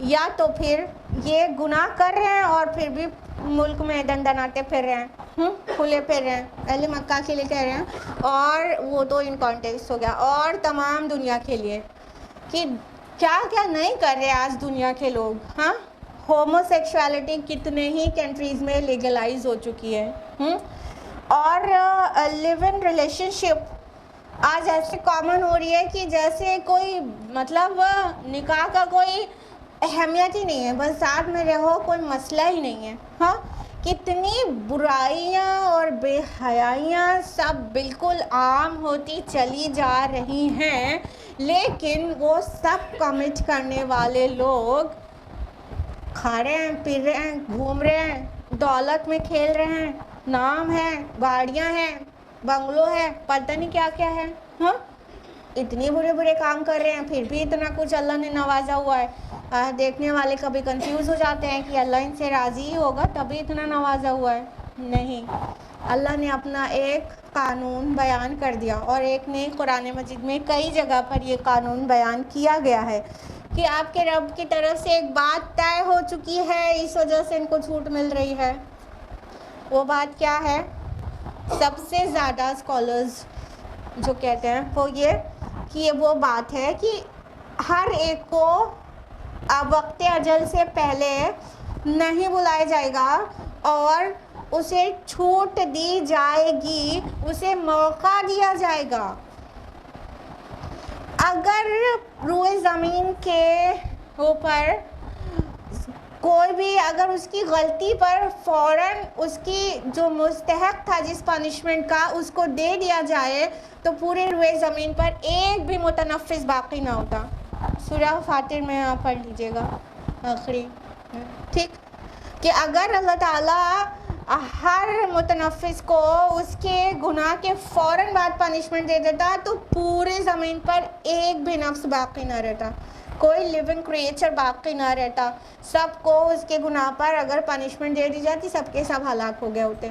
یا تو پھر یہ گناہ کر رہے ہیں اور پھر بھی ملک میں دندناتے پھر رہے ہیں، کھلے پھر رہے ہیں، اہل مکہ کے لیے کہہ رہے ہیں، اور وہ تو ان کانٹیکسٹ ہو گیا، اور تمام دنیا کے لیے کہ کیا کیا نہیں کر رہے آج دنیا کے لوگ. ہاں، ہومو سیکشوالٹی کتنے ہی کنٹریز میں لیگلائز ہو چکی ہے، اور لیو ان ریلیشن شپ آج ایسے کامن ہو رہی ہے کہ جیسے کوئی مطلب نکاح کا کوئی اہمیت ہی نہیں ہے، بس ساتھ میں رہو، کوئی مسئلہ ہی نہیں ہے. ہاں، کتنی برائیاں اور بے حیائیاں سب بالکل عام ہوتی چلی جا رہی ہیں، لیکن وہ سب کمٹ کرنے والے لوگ کھا رہے ہیں، پی رہے ہیں، گھوم رہے ہیں، دولت میں کھیل رہے ہیں، نام ہے، گاڑیاں ہیں، بنگلو ہے، پتہ نہیں کیا کیا ہے. ہاں، اتنے برے برے کام کر رہے ہیں پھر بھی اتنا کچھ اللہ نے نوازا ہوا ہے. دیکھنے والے کبھی کنفیوز ہو جاتے ہیں کہ اللہ ان سے راضی ہی ہوگا تبھی اتنا نوازا ہوا ہے. نہیں، اللہ نے اپنا ایک قانون بیان کر دیا، اور ایک نے قرآن مجید میں کئی جگہ پر یہ قانون بیان کیا گیا ہے کہ آپ کے رب کی طرف سے ایک بات طے ہو چکی ہے، اس وجہ سے ان کو چھوٹ مل رہی ہے. وہ بات کیا ہے؟ سب سے زیادہ اسکالرز جو کہتے ہیں وہ یہ کہ یہ وہ بات ہے کہ ہر ایک کو وقت اجل سے پہلے نہیں بلایا جائے گا اور اسے چھوٹ دی جائے گی، اسے موقع دیا جائے گا۔ اگر روئے زمین کے اوپر کوئی بھی اگر اس کی غلطی پر فوراً اس کی جو مستحق تھا جس پنشمنٹ کا اس کو دے دیا جائے تو پورے روئے زمین پر ایک بھی متنفس باقی نہ ہوتا۔ سورہ فاتر میں آپ پڑھ لیجئے گا آخری، ٹھیک، کہ اگر اللہ تعالیٰ ہر متنفس کو اس کے گناہ کے فوراً بعد پنشمنٹ دے دیتا تو پورے زمین پر ایک بھی نفس باقی نہ رہتا، کوئی لیونگ کریچر باقی نہ رہتا، سب کو اس کے گناہ پر اگر پنشمنٹ دے دی جاتی سب کے سب ہلاک ہو گئے ہوتے۔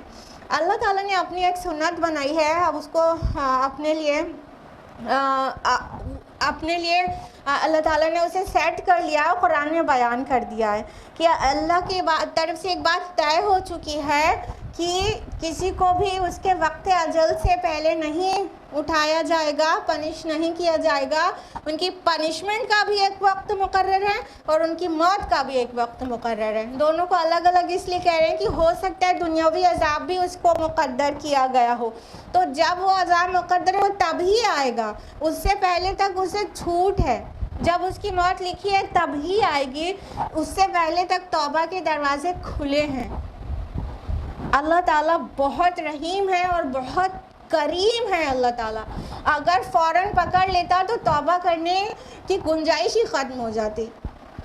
اللہ تعالیٰ نے اپنی ایک سنت بنائی ہے، اب اس کو اپنے لیے اللہ تعالیٰ نے اسے سیٹ کر لیا، قرآن میں بیان کر دیا ہے کہ اللہ کی طرف سے ایک بات طے ہو چکی ہے کہ کسی کو بھی اس کے وقت اجل سے پہلے نہیں اٹھایا جائے گا، پنش نہیں کیا جائے گا۔ ان کی پنشمنٹ کا بھی ایک وقت مقرر ہے اور ان کی موت کا بھی ایک وقت مقرر ہے، دونوں کو الگ الگ اس لیے کہہ رہے ہیں کہ ہو سکتا ہے دنیاوی عذاب بھی اس کو مقدر کیا گیا ہو، تو جب وہ عذاب مقدر ہو تب ہی آئے گا، اس سے پہلے تک اسے چھوٹ ہے، جب اس کی موت لکھی ہے تب ہی آئے گی، اس سے پہلے تک توبہ کے دروازے کھلے ہیں۔ اللہ تعالیٰ بہت رحیم ہے اور بہت کریم ہے۔ اللہ تعالیٰ اگر فوراً پکڑ لیتا تو توبہ کرنے کی گنجائش ہی ختم ہو جاتی،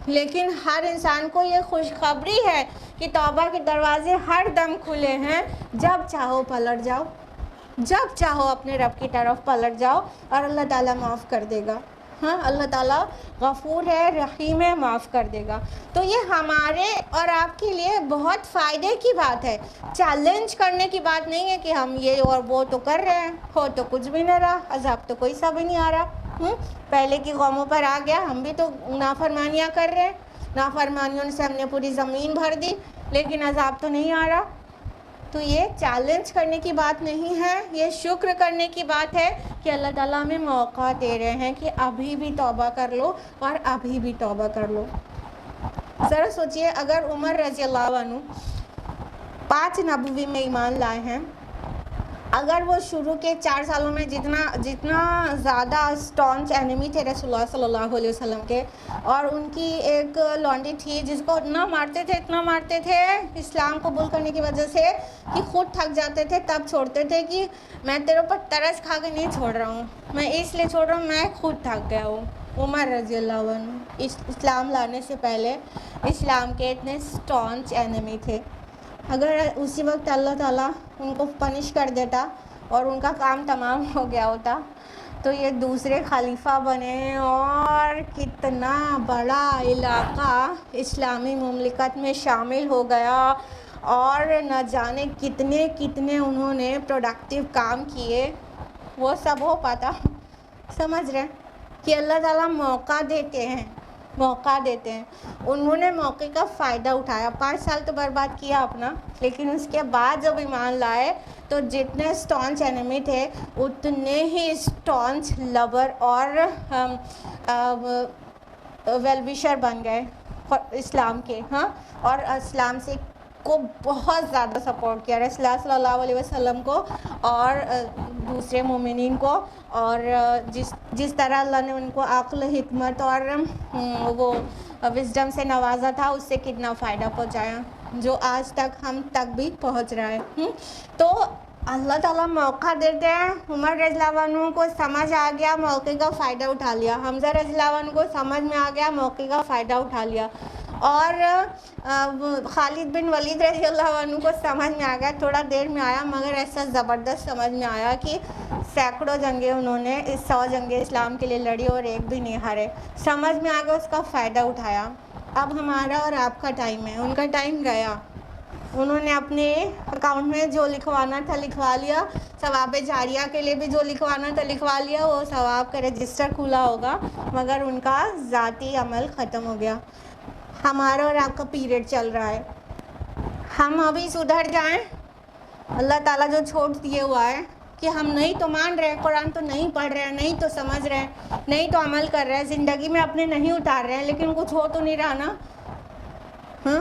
لیکن ہر انسان کو یہ خوشخبری ہے کہ توبہ کے دروازے ہر دم کھلے ہیں، جب چاہو پلٹ جاؤ، جب چاہو اپنے رب کی طرف پلٹ جاؤ اور اللہ تعالیٰ معاف کر دے گا۔ ہاں، اللہ تعالیٰ غفور ہے، رحیم ہے، معاف کر دے گا۔ تو یہ ہمارے اور آپ کے لیے بہت فائدے کی بات ہے، چیلنج کرنے کی بات نہیں ہے کہ ہم یہ اور وہ تو کر رہے ہیں، ہو تو کچھ بھی نہ رہا، عذاب تو کوئی سا بھی نہیں آ رہا، پہلے کی قوموں پر آ گیا، ہم بھی تو نافرمانیاں کر رہے ہیں، نافرمانیوں سے ہم نے پوری زمین بھر دی لیکن عذاب تو نہیں آ رہا۔ تو یہ چیلنج کرنے کی بات نہیں ہے، یہ شکر کرنے کی بات ہے کہ اللہ تعالیٰ ہمیں موقع دے رہے ہیں کہ ابھی بھی توبہ کر لو اور ابھی بھی توبہ کر لو۔ ذرا سوچئے اگر عمر رضی اللہ عنہ 5 نبوی میں ایمان لائے ہیں، اگر وہ شروع کے 4 سالوں میں جتنا زیادہ اسٹانچ انیمی تھے رسول اللہ صلی اللہ علیہ وسلم کے، اور ان کی ایک لونڈی تھی جس کو اتنا مارتے تھے اسلام قبول کرنے کی وجہ سے کہ خود تھک جاتے تھے، تب چھوڑتے تھے کہ میں تیرے اوپر ترس کھا کے نہیں چھوڑ رہا ہوں، میں اس لیے چھوڑ رہا ہوں میں خود تھک گیا ہوں۔ عمر رضی اللہ عنہ اسلام لانے سے پہلے اسلام کے اتنے اسٹانچ انیمی تھے، اگر اسی وقت اللہ تعالیٰ ان کو پنش کر دیتا اور ان کا کام تمام ہو گیا ہوتا تو یہ دوسرے خلیفہ بنے اور کتنا بڑا علاقہ اسلامی مملکت میں شامل ہو گیا، اور نہ جانے کتنے انہوں نے پروڈکٹیو کام کیے، وہ سب ہو پاتا۔ سمجھ رہے ہیں کہ اللہ تعالیٰ موقع دیتے ہیں، انہوں نے موقع کا فائدہ اٹھایا، 5 سال تو برباد کیا اپنا، لیکن اس کے بعد جب ایمان لائے تو جتنے اسٹانچ انیمی تھے اتنے ہی اسٹانچ لور اور ویل وشر بن گئے اسلام کے، ہاں، اور اسلام سے کو بہت زیادہ سپورٹ کیا رسول اللہ صلی اللہ علیہ وسلم کو اور دوسرے مومنین کو، اور جس طرح اللہ نے ان کو عقل، حکمت اور وہ وزڈم سے نوازا تھا، اس سے کتنا فائدہ پہنچایا جو آج تک ہم تک بھی پہنچ رہا ہے۔ تو اللہ تعالیٰ موقع دیتے ہیں۔ عمر رضی اللہ عنہ کو سمجھ آ گیا، موقع کا فائدہ اٹھا لیا، حمزہ رضی اللہ عنہ کو سمجھ میں آ گیا، موقع کا فائدہ اٹھا لیا، اور خالد بن ولید رضی اللہ عنہ کو سمجھ میں آ گیا، تھوڑا دیر میں آیا مگر ایسا زبردست سمجھ میں آیا کہ سینکڑوں جنگیں انہوں نے 100 جنگیں اسلام کے لیے لڑی اور ایک بھی نہیں ہارے، سمجھ میں آ گیا، اس کا فائدہ اٹھایا۔ اب ہمارا اور آپ کا ٹائم ہے، ان کا ٹائم گیا، انہوں نے اپنے اکاؤنٹ میں جو لکھوانا تھا لکھوا لیا، ثواب جاریہ کے لیے بھی جو لکھوانا تھا لکھوا لیا، وہ ثواب کا رجسٹر کھلا ہوگا، مگر ان کا ذاتی عمل ختم ہو گیا۔ ہمارا اور آپ کا پیریڈ چل رہا ہے، ہم ابھی سدھر جائیں، اللہ تعالیٰ جو چھوڑ دیے ہوا ہے کہ ہم نہیں تو مان رہے، قرآن تو نہیں پڑھ رہے ہیں، نہیں تو سمجھ رہے ہیں، نہیں تو عمل کر رہے ہیں، زندگی میں اپنے نہیں اتار رہے ہیں، لیکن کچھ ہو تو نہیں رہا نا، ہاں،